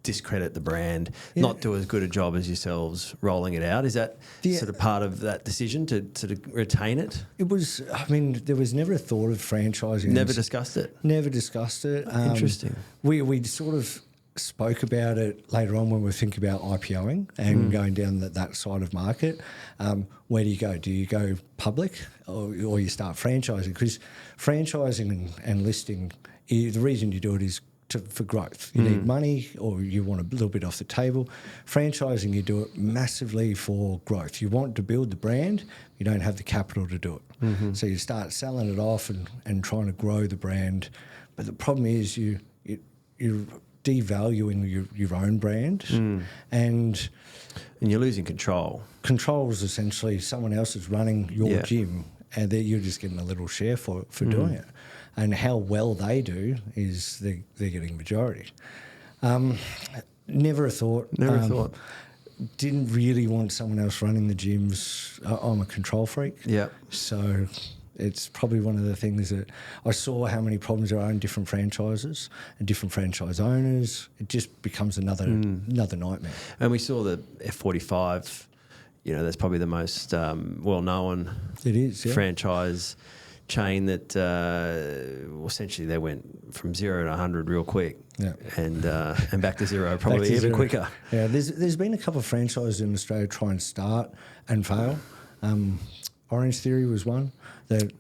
discredit the brand, not do as good a job as yourselves rolling it out. Is that sort of part of that decision to sort of retain it? It was, there was never a thought of franchising. Never discussed it? Never discussed it. Interesting. We sort of spoke about it later on when we were thinking about IPOing and going down that side of market. Where do you go? Do you go public or you start franchising? Because franchising and listing, the reason you do it is for growth. You need money or you want a little bit off the table. Franchising, you do it massively for growth. You want to build the brand, you don't have the capital to do it. Mm-hmm. So you start selling it off and trying to grow the brand. But the problem is you're devaluing your own brand, and you're losing control. Control is essentially someone else is running your gym, and that you're just getting a little share for doing it. And how well they do is they're getting majority. Never a thought. Didn't really want someone else running the gyms. I'm a control freak. Yeah. So it's probably one of the things that I saw how many problems there are in different franchises and different franchise owners. It just becomes another nightmare. And we saw the F45, that's probably the most well-known franchise chain that essentially they went from 0 to 100 real quick, and back to zero probably even quicker. Yeah, there's been a couple of franchises in Australia try and start and fail. Orange Theory was one.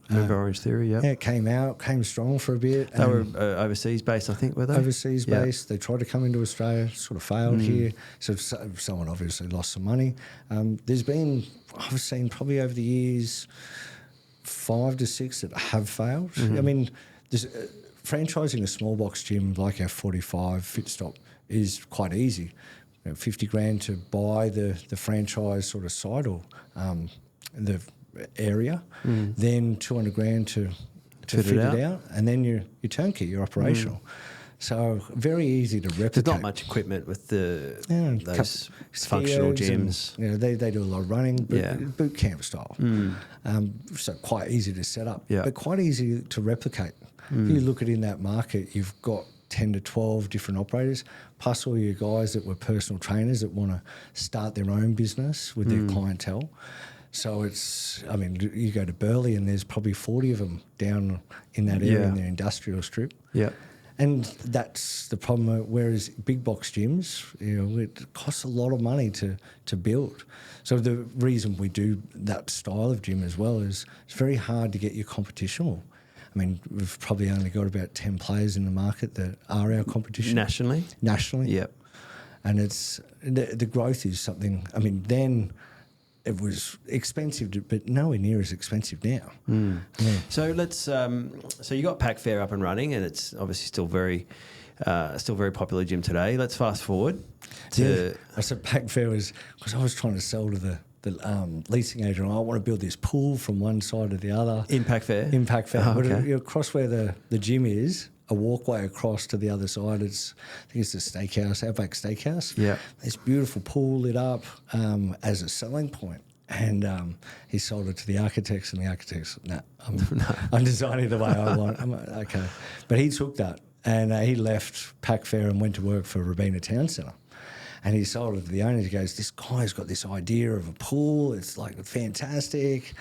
Remember Orange Theory? Yeah, it came strong for a bit. They were overseas based, I think, were they? Overseas based. They tried to come into Australia, sort of failed here. So someone obviously lost some money. I've seen probably over the years 5 to 6 that have failed. I mean, franchising a small box gym like our 45 Fit Stop is quite easy. $50,000 to buy the franchise sort of site or the area, then $200,000 to fit it out, and then you're turnkey, you're operational. So very easy to replicate. There's not much equipment with those functional gyms. They do a lot of running, boot camp style. So quite easy to set up, but quite easy to replicate. If you look at in that market, you've got 10 to 12 different operators, plus all your guys that were personal trainers that want to start their own business with their clientele. So you go to Burleigh and there's probably 40 of them down in that area in their industrial strip. Yeah. And that's the problem, whereas big box gyms, it costs a lot of money to build. So the reason we do that style of gym as well is it's very hard to get your competition. I mean, we've probably only got about 10 players in the market that are our competition. Nationally? Nationally. Yep. And it's the growth is something, then it was expensive, but nowhere near as expensive now. So let's. So you got Pack Fair up and running, and it's obviously still very popular gym today. Let's fast forward to. I said Pack Fair was because I was trying to sell to the leasing agent. I want to build this pool from one side to the other. In Pack Fair. In Pack Fair. Oh, okay. But across where the gym is, a walkway across to the other side. I think it's the steakhouse, Outback Steakhouse. Yeah. This beautiful pool lit up as a selling point. And he sold it to the architects, and the architects, I'm designing the way I want. I'm like, okay. But he took that, and he left Pack Fair and went to work for Robina Town Centre. And he sold it to the owner. He goes, this guy's got this idea of a pool. It's like fantastic.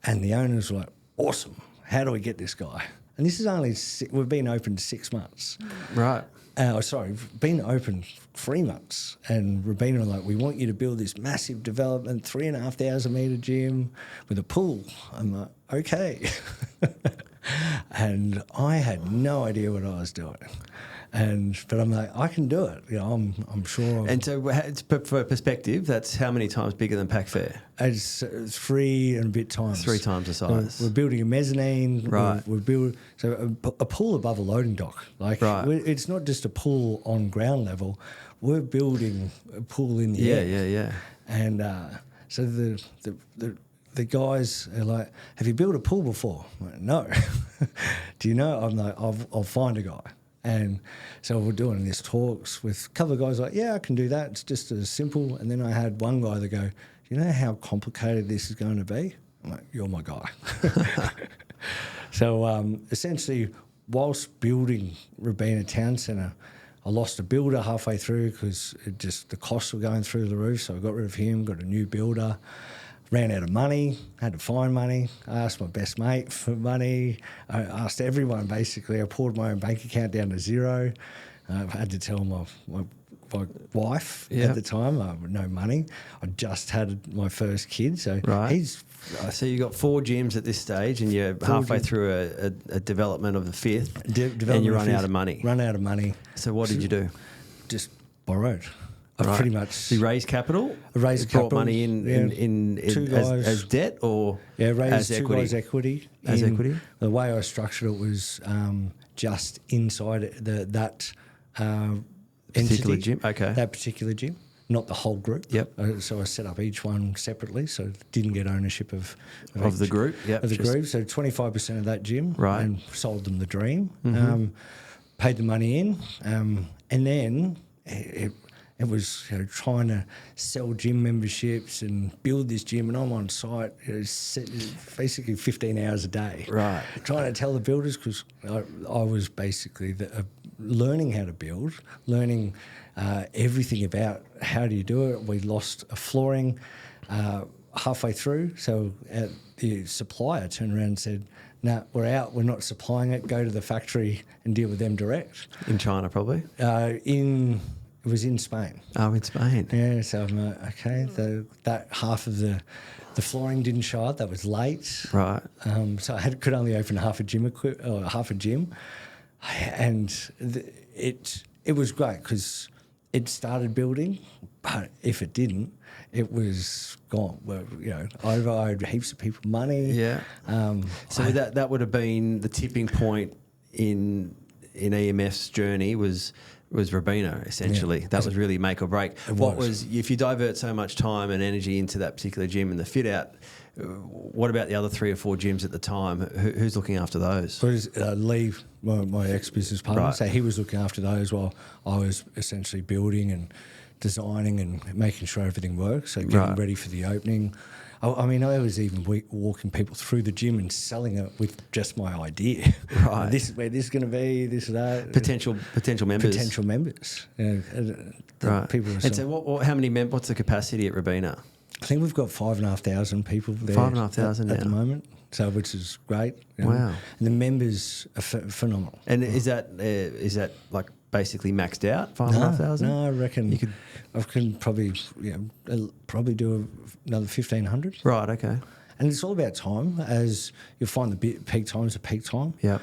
And the owners were like, awesome. How do we get this guy? And this is only, we've been open 6 months. Right. Been open 3 months. And Robina were like, we want you to build this massive development, 3,500 metre gym with a pool. I'm like, okay. And I had no idea what I was doing. But I'm like, I can do it. I'm sure. And so, for perspective, that's how many times bigger than Pack Fair? It's 3 and a bit times. 3 times the size. We're building a mezzanine. Right. We're building a pool above a loading dock. It's not just a pool on ground level. We're building a pool in the air. Yeah. And so the guys are like, have you built a pool before? I'm like, no. Do you know? I'm like, I'll find a guy. And so we're doing these talks with a couple of guys like, yeah, I can do that. It's just as simple. And then I had one guy that go, do you know how complicated this is going to be? I'm like, you're my guy. So essentially, whilst building Robina Town Centre, I lost a builder halfway through because the costs were going through the roof. So I got rid of him, got a new builder. Ran out of money, had to find money. I asked my best mate for money. I asked everyone, basically. I poured my own bank account down to zero. I had to tell my wife at the time I had no money. I just had my first kid. So So you got 4 gyms at this stage, and you're halfway through a development of the 5th, and you run out of money. Run out of money. So what did you do? Just borrowed. Pretty much. So you raised capital? Brought money in as debt or raised as 2 equity? guys equity. As equity? The way I structured it was just inside that particular entity, gym? Okay. that particular gym, not the whole group. Yep. So I set up each one separately, so didn't get ownership of Of the each- group? Yep. Of the group. So 25% of that gym, Right. and sold them the dream. Paid the money in, and then it was trying to sell gym memberships and build this gym, and I'm on site basically 15 hours a day. Right. Trying to tell the builders, because I was basically learning how to build, learning everything about how do you do it. We lost a flooring halfway through, so the supplier turned around and said, "No, we're out. We're not supplying it. Go to the factory and deal with them direct." In China, probably? It was in Spain. Oh, in Spain. Yeah, so I'm like, okay, that half of the flooring didn't show up. That was late. Right. So I could only open half a gym, and it was great because it started building, but if it didn't, it was gone. Well, I owed heaps of people money. Yeah. So that would have been the tipping point in EMF's journey was Robina, essentially. Yeah. That was really make or break. It was. If you divert so much time and energy into that particular gym and the fit out, what about the other 3 or 4 gyms at the time? Who's looking after those? So Lee, my ex-business partner, Right. so he was looking after those while I was essentially building and designing and making sure everything works, so getting Right. ready for the opening. I was even walking people through the gym and selling it with just my idea. Right. This is where this is going to be, this is that. Potential members. Potential members. Right. People And so how many what's the capacity at Robina? I think we've got 5,500 people there. 5,500 at the now. moment, so which is great. Wow. And the members are phenomenal. And is that like basically maxed out, 5,500? No, I reckon You could- I can probably do another 1,500. Right, okay. And it's all about time, as you'll find the peak times are peak time. Yep.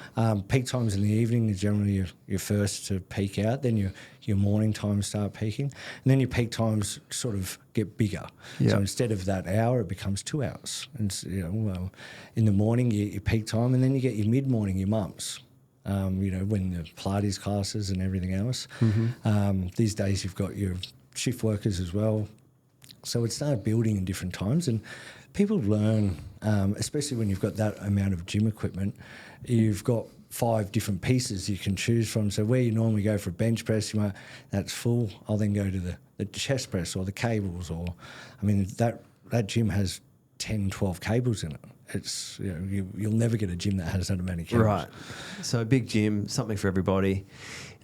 Peak times in the evening is generally your first to peak out. Then your morning times start peaking, and then your peak times sort of get bigger. Yep. So instead of that hour, it becomes 2 hours. And in the morning you get your peak time, and then you get your mid morning, your mumps. When the Pilates classes and everything else. These days you've got your shift workers as well. So it started building in different times, and people learn, especially when you've got that amount of gym equipment, you've got 5 different pieces you can choose from. So where you normally go for a bench press, that's full, I'll then go to the chest press or the cables, that gym has 10, 12 cables in it. It's you'll never get a gym that has that amount of cables. Right. So a big gym, something for everybody.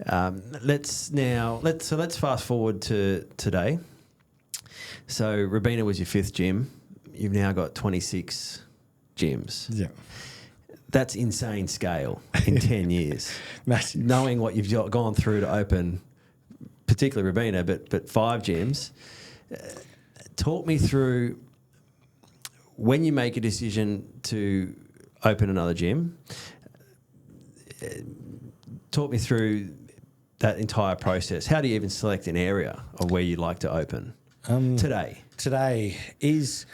Let's fast forward to today. So Robina was your 5th gym. You've now got 26 gyms. Yeah. That's insane scale in 10 years. Massive. Knowing what you've gone through to open, particularly Robina, but 5 gyms. Talk me through when you make a decision to open another gym. Talk me through that entire process. How do you even select an area of where you'd like to open today? Today is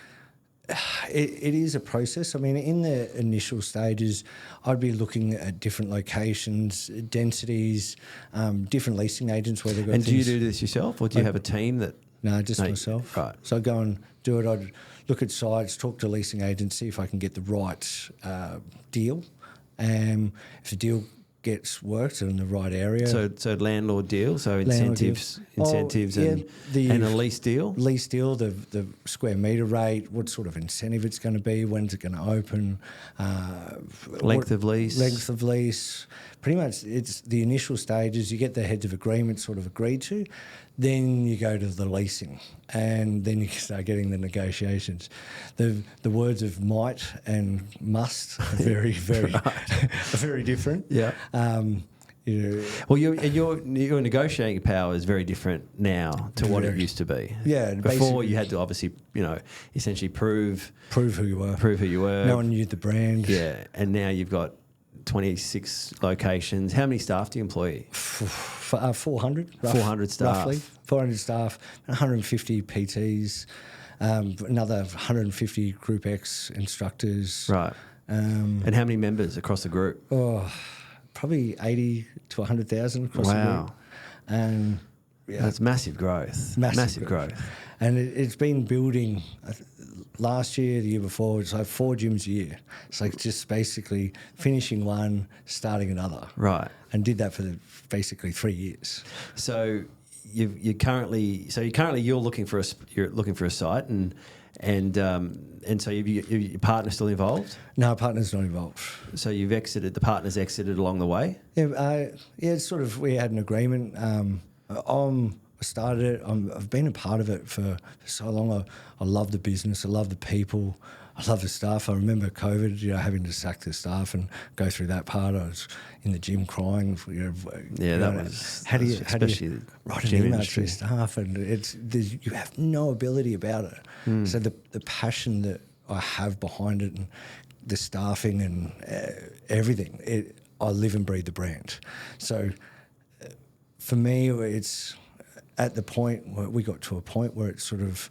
it is a process. In the initial stages, I'd be looking at different locations, densities, different leasing agents where they've got. And do you do this yourself, or do you have a team that? No, just myself. Right. So I'd go and do it. I'd look at sites, talk to leasing agents, see if I can get the right deal. If the deal gets worked in the right area. So landlord deal, so Landlord incentives deal. and a lease deal? Lease deal, the square metre rate, what sort of incentive it's going to be, when's it going to open. Length of lease. Length of lease. Pretty much it's the initial stages, you get the heads of agreement sort of agreed to, then you go to the leasing, and then you start getting the negotiations. The words of might and must are very, very, are very different. Yeah. Well, your negotiating power is very different now to what it used to be. Yeah. Before you had to obviously, essentially prove who you were. Prove who you were. No one knew the brand. Yeah. And now you've got 26 locations. How many staff do you employ? 400. 400 staff. Roughly. 400 staff, 150 PTs, another 150 Group X instructors. Right. And how many members across the group? Probably 80 to 100,000 across the group. That's massive growth. Massive growth. And it's been building. Last year, the year before, it's like 4 gyms a year. It's like just basically finishing one, starting another. Right. And did that for basically 3 years. So you're currently looking for a site, and so your partner's still involved? No, partner's not involved. So the partner's exited along the way? Yeah, it's sort of, we had an agreement. I started it. I've been a part of it for so long. I love the business. I love the people. I love the staff. I remember COVID, having to sack the staff and go through that part. I was in the gym crying. How do you write an email to your staff? And you have no ability about it. So the passion that I have behind it, and the staffing and everything, I live and breathe the brand. So for me, it's at the point where we got to a point where it's sort of,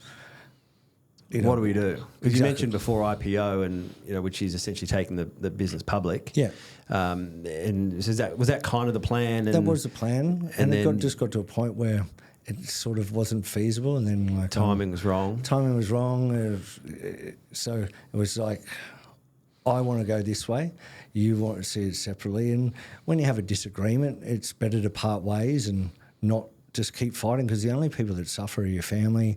what do we do? Because you mentioned before IPO, and which is essentially taking the business public. Yeah. And so was that kind of the plan? That was the plan, and it just got to a point where it sort of wasn't feasible, and then timing was wrong. Timing was wrong. So it was like, I want to go this way, you want to see it separately, and when you have a disagreement, it's better to part ways and not just keep fighting, because the only people that suffer are your family,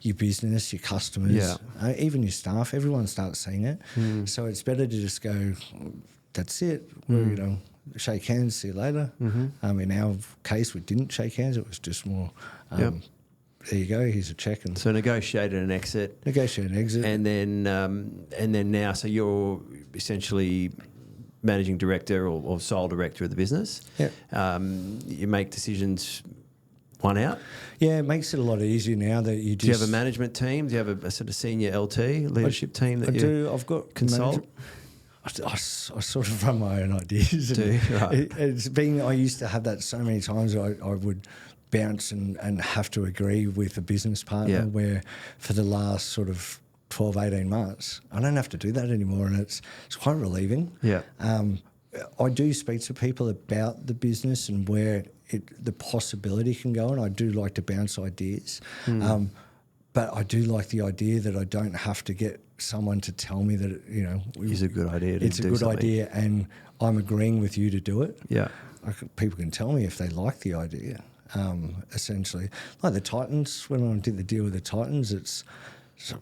your business, your customers, even your staff. Everyone starts seeing it. So it's better to just go, that's it. Shake hands, see you later. In our case, we didn't shake hands. It was just more, there you go, here's a check. And so negotiated an exit. And then now, so you're essentially managing director or sole director of the business. Yeah. You make decisions one out. Yeah, it makes it a lot easier now that you just... Do you have a management team? Do you have a sort of senior LT leadership team that I've got consult? I sort of run my own ideas. Right. I used to have that so many times. I would bounce and have to agree with a business partner, where for the last sort of 12, 18 months, I don't have to do that anymore, and it's quite relieving. Yeah. I do speak to people about the business and where the possibility can go, and I do like to bounce ideas. But I do like the idea that I don't have to get someone to tell me that it's a good idea. It's a good idea, and I'm agreeing with you to do it. Yeah. People can tell me if they like the idea. Essentially, like the Titans. When I did the deal with the Titans, So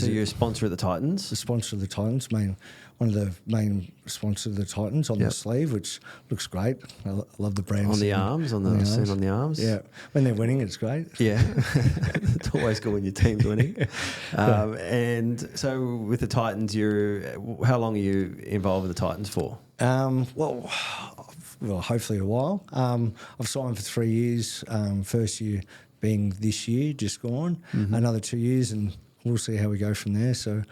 you're a sponsor of the Titans? The sponsor of the Titans, one of the main sponsors of the Titans on the sleeve, which looks great. I love the brand. On the arms, on the arms. Yeah, when they're winning, it's great. Yeah, it's always good when your team's winning. And so with the Titans, how long are you involved with the Titans for? Well, hopefully a while. I've signed for 3 years. First year being this year, just gone. Another 2 years, and we'll see how we go from there. So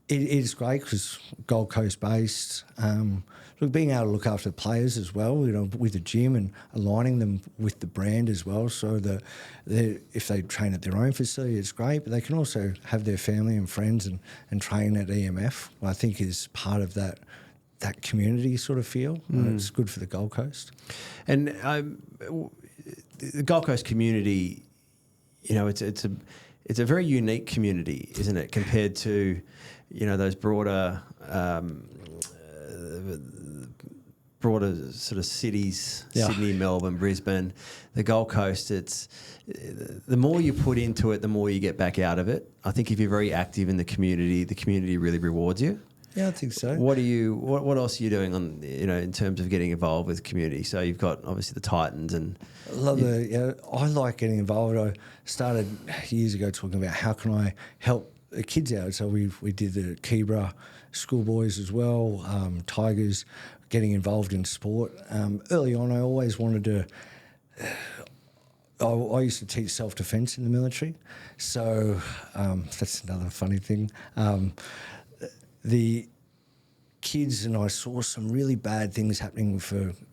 it is great because Gold Coast based. Being able to look after the players as well, with the gym and aligning them with the brand as well, so that if they train at their own facility, it's great, but they can also have their family and friends and train at EMF. I think is part of that community sort of feel, and it's good for the Gold Coast. And the Gold Coast community, it's a very unique community, isn't it, compared to, those broader sort of cities, Sydney, Melbourne, Brisbane. The Gold Coast, the more you put into it, the more you get back out of it. I think if you're very active in the community really rewards you. Yeah, I think so. What else are you doing in terms of getting involved with the community? So you've got obviously the Titans and I like getting involved. I started years ago talking about how can I help the kids out. So we did the Kebra schoolboys as well, Tigers, getting involved in sport. Early on, I always wanted to. I used to teach self-defence in the military, so that's another funny thing. The kids and I saw some really bad things happening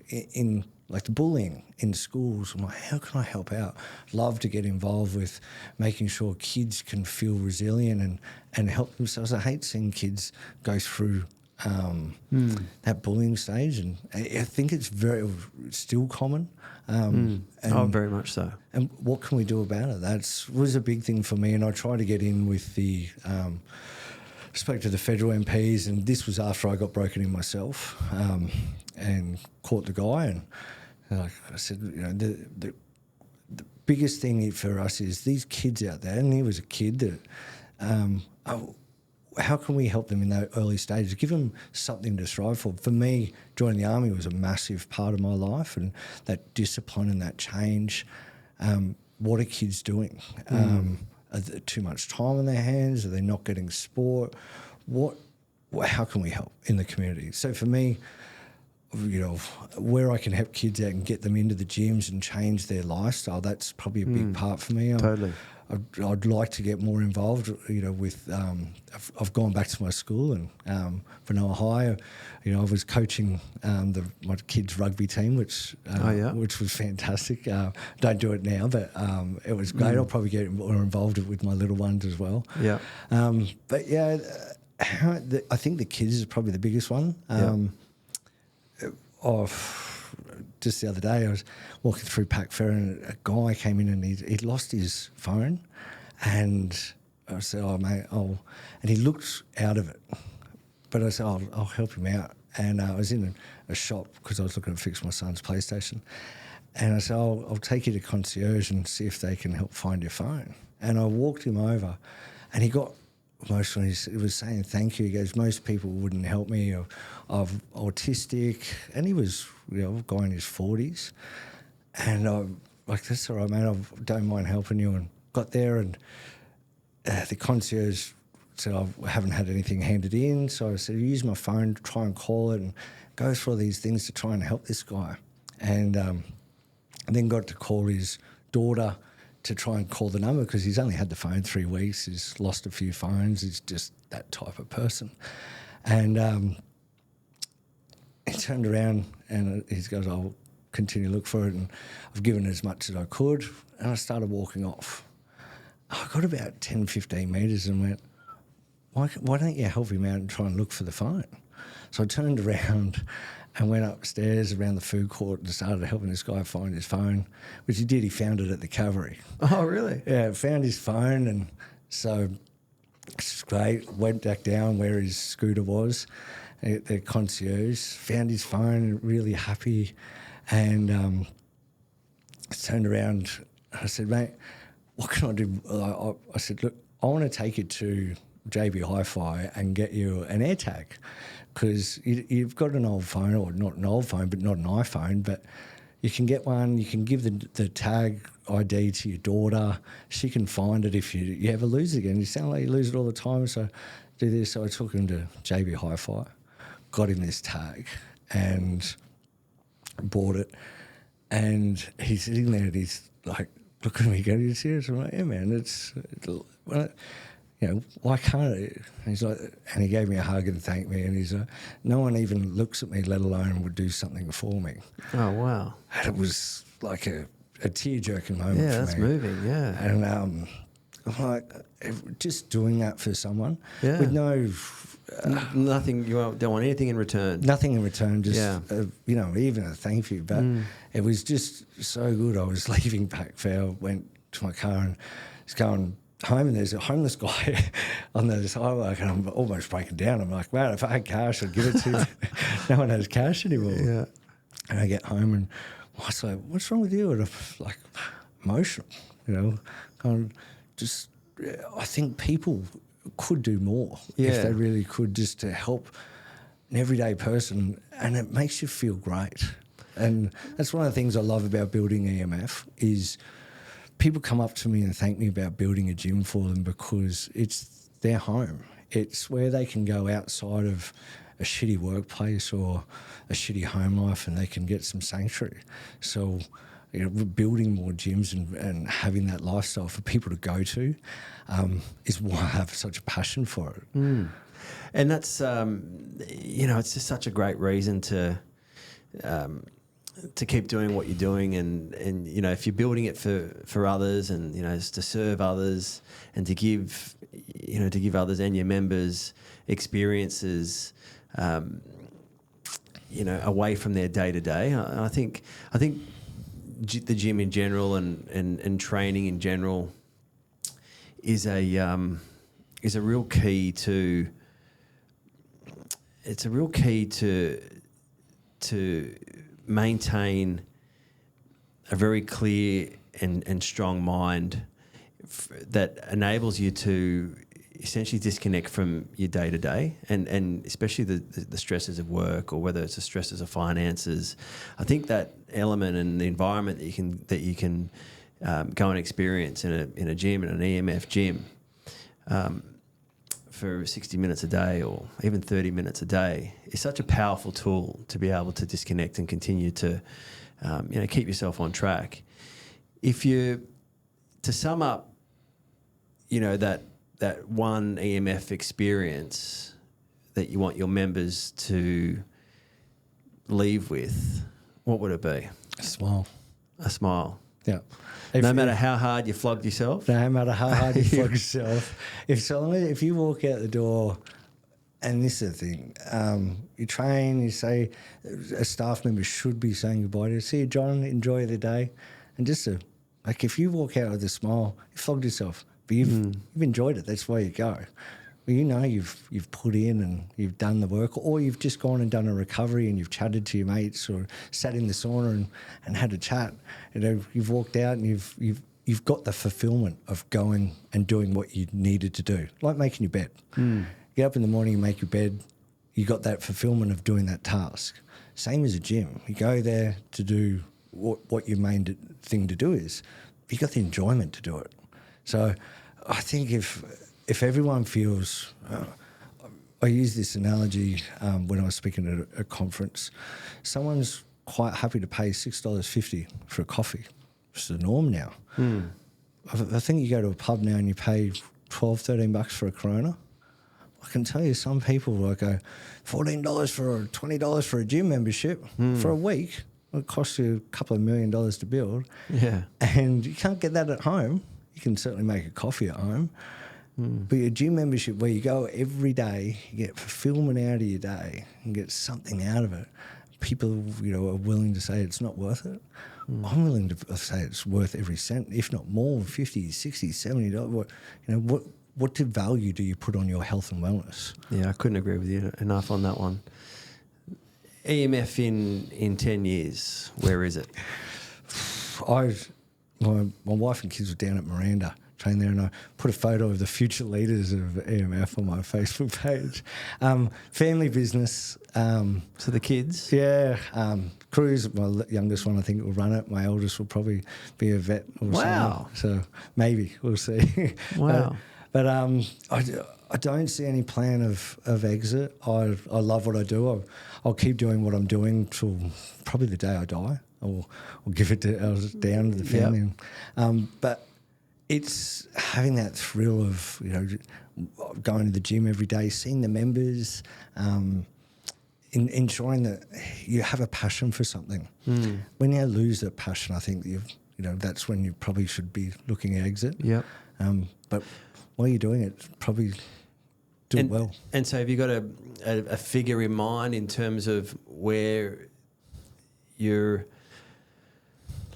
in like the bullying in schools. I'm like, how can I help out? Love to get involved with making sure kids can feel resilient and help themselves. I hate seeing kids go through that bullying stage, and I think it's still common. And very much so. And what can we do about it? That was a big thing for me, and I tried to get in with the. Spoke to the federal MPs, and this was after I got broken in myself, and caught the guy. And like I said, the biggest thing for us is these kids out there, and he was a kid that. How can we help them in those early stages? Give them something to strive for. For me, joining the Army was a massive part of my life, and that discipline and that change. What are kids doing? Are there too much time on their hands? Are they not getting sport? How can we help in the community? So for me, where I can help kids out and get them into the gyms and change their lifestyle, that's probably a big part for me. Totally. I'd like to get more involved, with, I've gone back to my school and for Noah High, I was coaching my kids' rugby team, which was fantastic. Don't do it now, but it was great. I'll probably get more involved with my little ones as well. Yeah. But yeah, I think the kids is probably the biggest one. Just the other day, I was walking through Pack Fair and a guy came in and he'd lost his phone, and I said, "Oh mate, and he looked out of it." But I said, "I'll help him out." And I was in a shop because I was looking to fix my son's PlayStation, and I said, "I'll take you to concierge and see if they can help find your phone." And I walked him over, and he got emotional. He was saying thank you. He goes, "Most people wouldn't help me. I'm autistic," and he was, a guy in his 40s. And I'm like, "That's all right, mate. I don't mind helping you." And got there, and the concierge said, "I haven't had anything handed in." So I said, "Use my phone to try and call it and go through all these things to try and help this guy." And then got to call his daughter to try and call the number because he's only had the phone 3 weeks. He's lost a few phones. He's just that type of person. And he turned around and he goes, "I'll continue to look for it." And I've given as much as I could. And I started walking off. I got about 10, 15 metres and went, why don't you help him out and try and look for the phone? So I turned around and went upstairs around the food court and started helping this guy find his phone, which he did. He found it at the cavalry. Oh, really? Yeah, found his phone, and so it's great. Went back down where his scooter was, the concierge, found his phone, really happy, and turned around. I said, "Mate, what can I do?" I said, "Look, I want to take you to JB Hi-Fi and get you an AirTag, because you've got an old phone, or not an old phone, but not an iPhone, but you can get one. You can give the tag ID to your daughter. She can find it if you ever lose it again. You sound like you lose it all the time, so do this." So I took him to JB Hi-Fi, got him this tag, and bought it. And he's sitting there and he's like, looking at me, going, "Are you serious?" I'm like, "Yeah, man, why can't it?" And he's like, and he gave me a hug and thanked me, and he's like, "No one even looks at me, let alone would do something for me." Oh, wow. And it was like a tear-jerking moment for me. Yeah, that's moving, yeah. And I'm like, just doing that for someone with nothing, you don't want anything in return. Nothing in return, just, even a thank you. But it was just so good. I was leaving Pack Fair, went to my car and was going home, and there's a homeless guy on the sidewalk, and I'm almost breaking down. I'm like, "Man, if I had cash, I'd give it to you." No one has cash anymore. Yeah. And I get home and I was like, "What's wrong with you?" And I'm like, emotional, I think people could do more if they really could, just to help an everyday person, and it makes you feel great. And that's one of the things I love about building EMF is people come up to me and thank me about building a gym for them, because it's their home. It's where they can go outside of a shitty workplace or a shitty home life, and they can get some sanctuary. So, building more gyms and having that lifestyle for people to go to is why I have such a passion for it. And that's, it's just such a great reason to keep doing what you're doing, and if you're building it for others, and just to serve others, and to give others and your members experiences away from their day to day. I think the gym in general and training in general is a real key to. It's a real key to maintain a very clear and strong mind that enables you to essentially disconnect from your day to day, and especially the stresses of work, or whether it's the stresses of finances. I think that element and the environment that you can go and experience in a gym, in an EMF gym, for 60 minutes a day or even 30 minutes a day is such a powerful tool to be able to disconnect and continue to keep yourself on track. To sum up, that one EMF experience that you want your members to leave with, what would it be? A smile. A smile. Yeah. No matter how hard you flogged yourself? No matter how hard you flog yourself. If you walk out the door, and this is the thing, you train, you say, a staff member should be saying goodbye to you. See you, John, enjoy the day. And just if you walk out with a smile, you flogged yourself, but you've enjoyed it. That's why you go. Well, you've put in and you've done the work, or you've just gone and done a recovery and you've chatted to your mates, or sat in the sauna and had a chat. You've walked out and you've got the fulfillment of going and doing what you needed to do, like making your bed. Get up in the morning and make your bed. You got that fulfillment of doing that task. Same as a gym. You go there to do what your main thing to do is. You got the enjoyment to do it. So I think if everyone feels, I use this analogy when I was speaking at a conference, someone's quite happy to pay $6.50 for a coffee. It's the norm now. I think you go to a pub now and you pay $12-13 for a Corona. I can tell you some people will go $14 for $20 for a gym membership for a week. It costs you a couple of $1 million to build. Yeah. And you can't get that at home. You can certainly make a coffee at home. But your gym membership, where you go every day, you get fulfillment out of your day and get something out of it. People, are willing to say it's not worth it. I'm willing to say it's worth every cent, if not more, $50, $60, $70. What value do you put on your health and wellness? Yeah, I couldn't agree with you enough on that one. EMF in 10 years, where is it? My wife and kids were down at Miranda, trained there, and I put a photo of the future leaders of EMF on my Facebook page. Family business. So the kids? Yeah. Cruz, my youngest one, I think, will run it. My eldest will probably be a vet. Wow. So maybe, we'll see. Wow. But I don't see any plan of exit. I love what I do. I'll keep doing what I'm doing till probably the day I die. I'll give it down to the family. Yep. But it's having that thrill of going to the gym every day, seeing the members, ensuring that you have a passion for something. When you lose that passion, I think that's when you probably should be looking at exit. Yep. But while you're doing it, probably do it well. And so have you got a figure in mind in terms of where your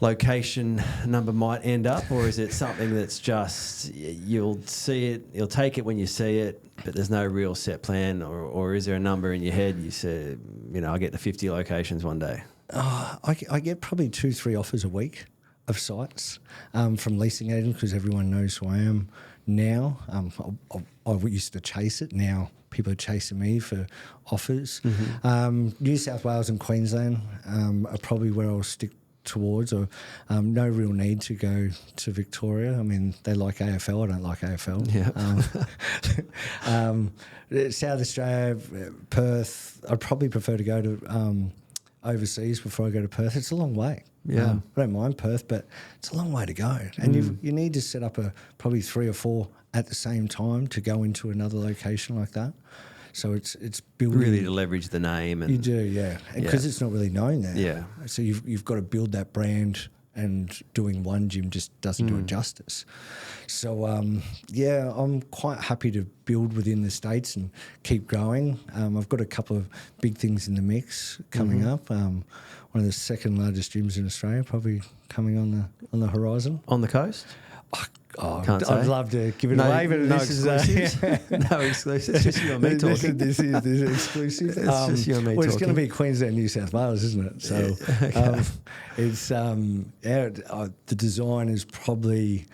location number might end up, or is it something that's just you'll see it, you'll take it when you see it, but there's no real set plan, or is there a number in your head you say, I'll get to 50 locations one day? I get probably 2-3 offers a week of sites from leasing agents, because everyone knows who I am now. I used to chase it. Now people are chasing me for offers. New South Wales and Queensland are probably where I'll stick towards, or no real need to go to Victoria. I mean, they like AFL. I don't like AFL. Yeah. South Australia, Perth. I'd probably prefer to go to overseas before I go to Perth. It's a long way. Yeah, I don't mind Perth, but it's a long way to go, and you need to set up probably 3 or 4 at the same time to go into another location like that. So it's building, really, to leverage the name, and you do, yeah, because it's not really known there. Yeah, so you've got to build that brand and doing one gym just doesn't do it justice. So, I'm quite happy to build within the States and keep growing. I've got a couple of big things in the mix coming up. One of the second largest gyms in Australia, probably coming on the horizon. On the coast? Can't I'd say. love to give it away, but no this exclusives. No exclusives. It's just you and me talking. This is exclusive. It's just you and me well, it's talking. going to be Queensland, New South Wales, isn't it? So it's the design is probably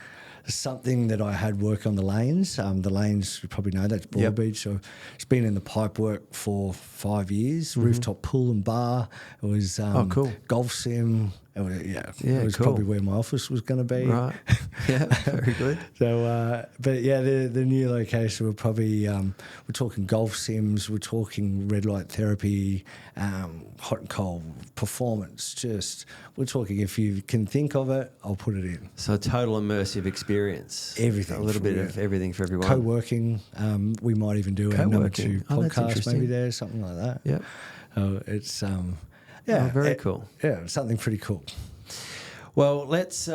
something that I had work on the lanes. The lanes, you probably know, that's Broadbeach. So it's been in the pipe work for 5 years. Rooftop pool and bar. It was cool. Golf sim. It was cool. probably where my office was going to be. Right. Yeah, very good. So, the new location, we're probably, we're talking golf sims, we're talking red light therapy, hot and cold performance. We're talking, if you can think of it, I'll put it in. So a total immersive experience. Everything. A little bit of everything for everyone. Co-working. We might even do a number 2 podcast maybe there, something like that. Yep. It's... very cool. Yeah, something pretty cool. Well, let's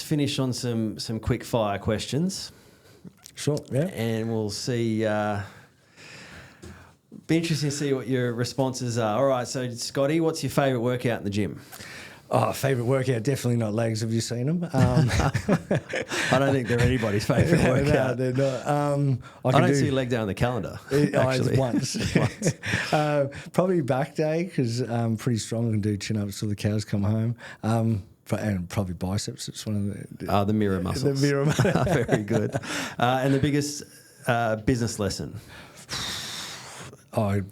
finish on some quick fire questions. Sure, yeah. And we'll see. Be interesting to see what your responses are. All right, so Scotty, what's your favourite workout in the gym? Oh, favourite workout, definitely not legs. Have you seen them? I don't think they're anybody's favourite workout. No, they're not. I don't see your leg down on the calendar. Actually, once. Probably back day because I'm pretty strong and do chin-ups till the cows come home. And probably biceps. It's one of the mirror muscles. The mirror muscles. Very good. And the biggest business lesson? The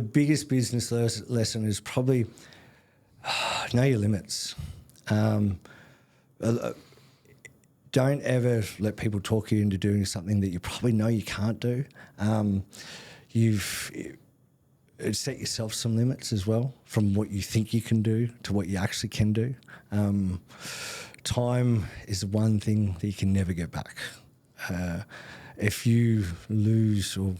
biggest business lesson is probably know your limits. Don't ever let people talk you into doing something that you probably know you can't do. You've set yourself some limits as well, from what you think you can do to what you actually can do. Time is one thing that you can never get back. If you lose or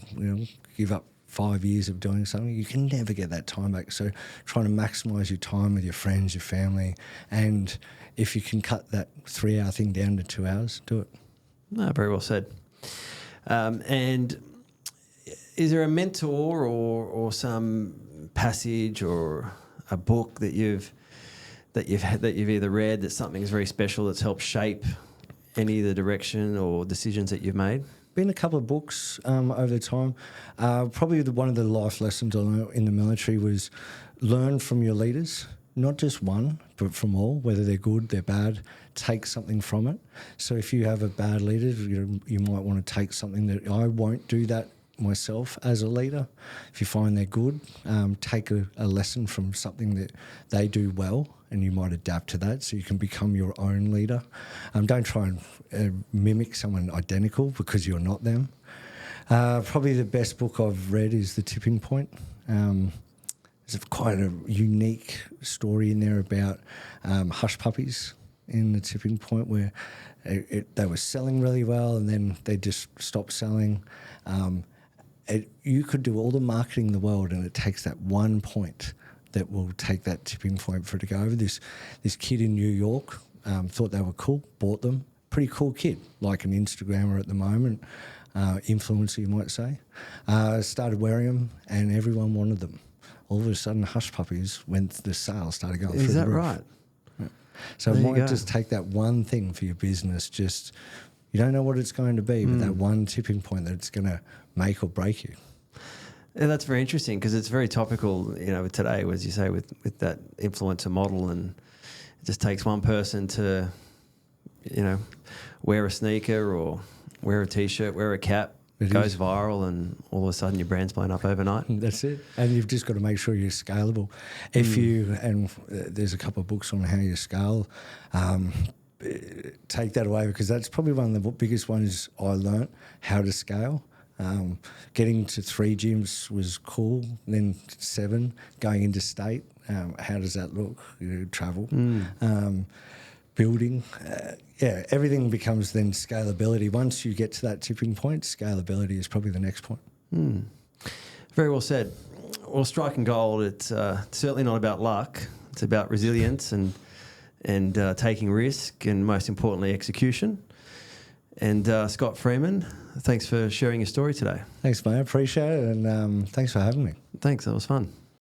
give up 5 years of doing something, you can never get that time back. So trying to maximise your time with your friends, your family, and if you can cut that 3-hour thing down to 2 hours, do it. No, very well said. And is there a mentor or some passage or a book that you've either read that something's very special that's helped shape any of the direction or decisions that you've made? Been a couple of books over the time. Probably one of the life lessons I learned in the military was learn from your leaders, not just one, but from all, whether they're good, they're bad. Take something from it. So if you have a bad leader, you might want to take something that I won't do that myself as a leader. If you find they're good, take a lesson from something that they do well, and you might adapt to that so you can become your own leader. Don't try and mimic someone identical because you're not them. Probably the best book I've read is The Tipping Point. There's quite a unique story in there about hush puppies in The Tipping Point, where they were selling really well and then they just stopped selling. You could do all the marketing in the world and it takes that one point that will take that tipping point for it to go over. This kid in New York thought they were cool, bought them. Pretty cool kid, like an Instagrammer at the moment, influencer you might say. Started wearing them and everyone wanted them. All of a sudden, hush puppies, when the sales started going through the roof. Is that right? Yeah. So it might just take that one thing for your business. Just, you don't know what it's going to be, but that one tipping point that it's going to make or break you. Yeah, that's very interesting because it's very topical, today, as you say, with that influencer model, and it just takes one person to, wear a sneaker or wear a T-shirt, wear a cap, goes viral, and all of a sudden your brand's blown up overnight. That's it. And you've just got to make sure you're scalable. There's a couple of books on how you scale. Take that away because that's probably one of the biggest ones I learnt, how to scale. Getting to 3 gyms was cool, then 7, going into state. How does that look? Travel, building. Everything becomes then scalability. Once you get to that tipping point, scalability is probably the next point. Very well said. Well, striking gold, it's certainly not about luck. It's about resilience and taking risk, and most importantly, execution. And Scott Freeman, thanks for sharing your story today. Thanks, mate. I appreciate it, and thanks for having me. Thanks, that was fun.